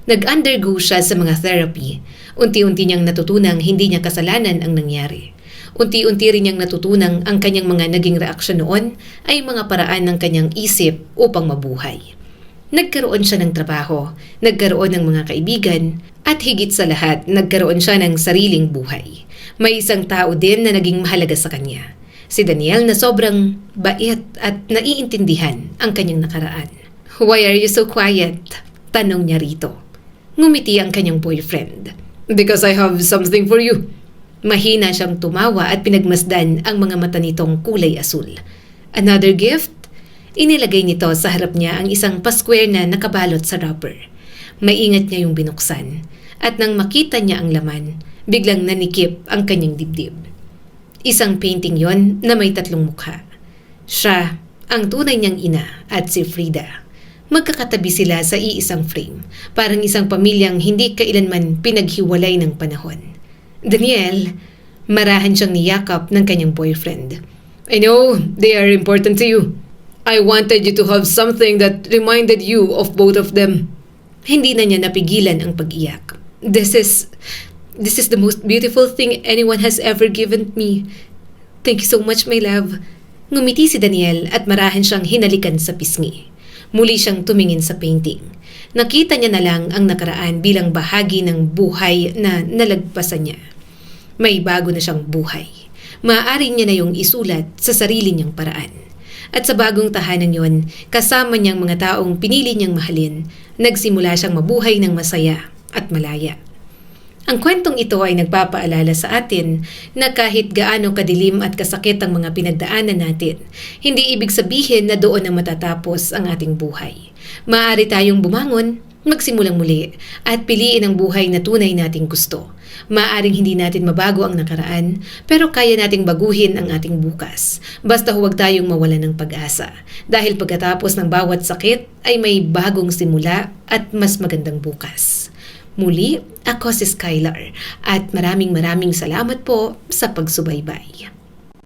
Nag-undergo siya sa mga therapy. Unti-unti niyang natutunang hindi niya kasalanan ang nangyari. Unti-unti rin niyang natutunang ang kanyang mga naging reaksyon noon ay mga paraan ng kanyang isip upang mabuhay. Nagkaroon siya ng trabaho, nagkaroon ng mga kaibigan, at higit sa lahat, nagkaroon siya ng sariling buhay. May isang tao din na naging mahalaga sa kanya. Si Daniel na sobrang bait at naiintindihan ang kanyang nakaraan. Why are you so quiet? Tanong niya rito. Ngumiti ang kanyang boyfriend. Because I have something for you. Mahina siyang tumawa at pinagmasdan ang mga mata nitong kulay asul. Another gift? Inilagay nito sa harap niya ang isang pasquare na nakabalot sa wrapper. Maingat niya yung binuksan. At nang makita niya ang laman, biglang nanikip ang kanyang dibdib. Isang painting yon na may 3 mukha. Siya, ang tunay niyang ina at si Frida. Magkakatabi sila sa iisang frame, parang isang pamilyang hindi kailanman pinaghiwalay ng panahon. Daniel, marahan siyang niyakap ng kanyang boyfriend. I know they are important to you. I wanted you to have something that reminded you of both of them. Hindi na niya napigilan ang pag-iyak. This is the most beautiful thing anyone has ever given me. Thank you so much, my love. Ngumiti si Daniel at marahan siyang hinalikan sa pisngi. Muli siyang tumingin sa painting. Nakita niya na lang ang nakaraan bilang bahagi ng buhay na nalagpasan niya. May bago na siyang buhay. Maaari niya na yung isulat sa sarili niyang paraan. At sa bagong tahanan yon, kasama niyang mga taong pinili niyang mahalin, nagsimula siyang mabuhay ng masaya at malaya. Ang kwentong ito ay nagpapaalala sa atin na kahit gaano kadilim at kasakit ang mga pinagdaanan natin, hindi ibig sabihin na doon na matatapos ang ating buhay. Maaari tayong bumangon, magsimulang muli, at piliin ang buhay na tunay nating gusto. Maaaring hindi natin mabago ang nakaraan, pero kaya nating baguhin ang ating bukas. Basta huwag tayong mawalan ng pag-asa. Dahil pagkatapos ng bawat sakit ay may bagong simula at mas magandang bukas. Muli, ako si Skylar at maraming salamat po sa pagsubaybay.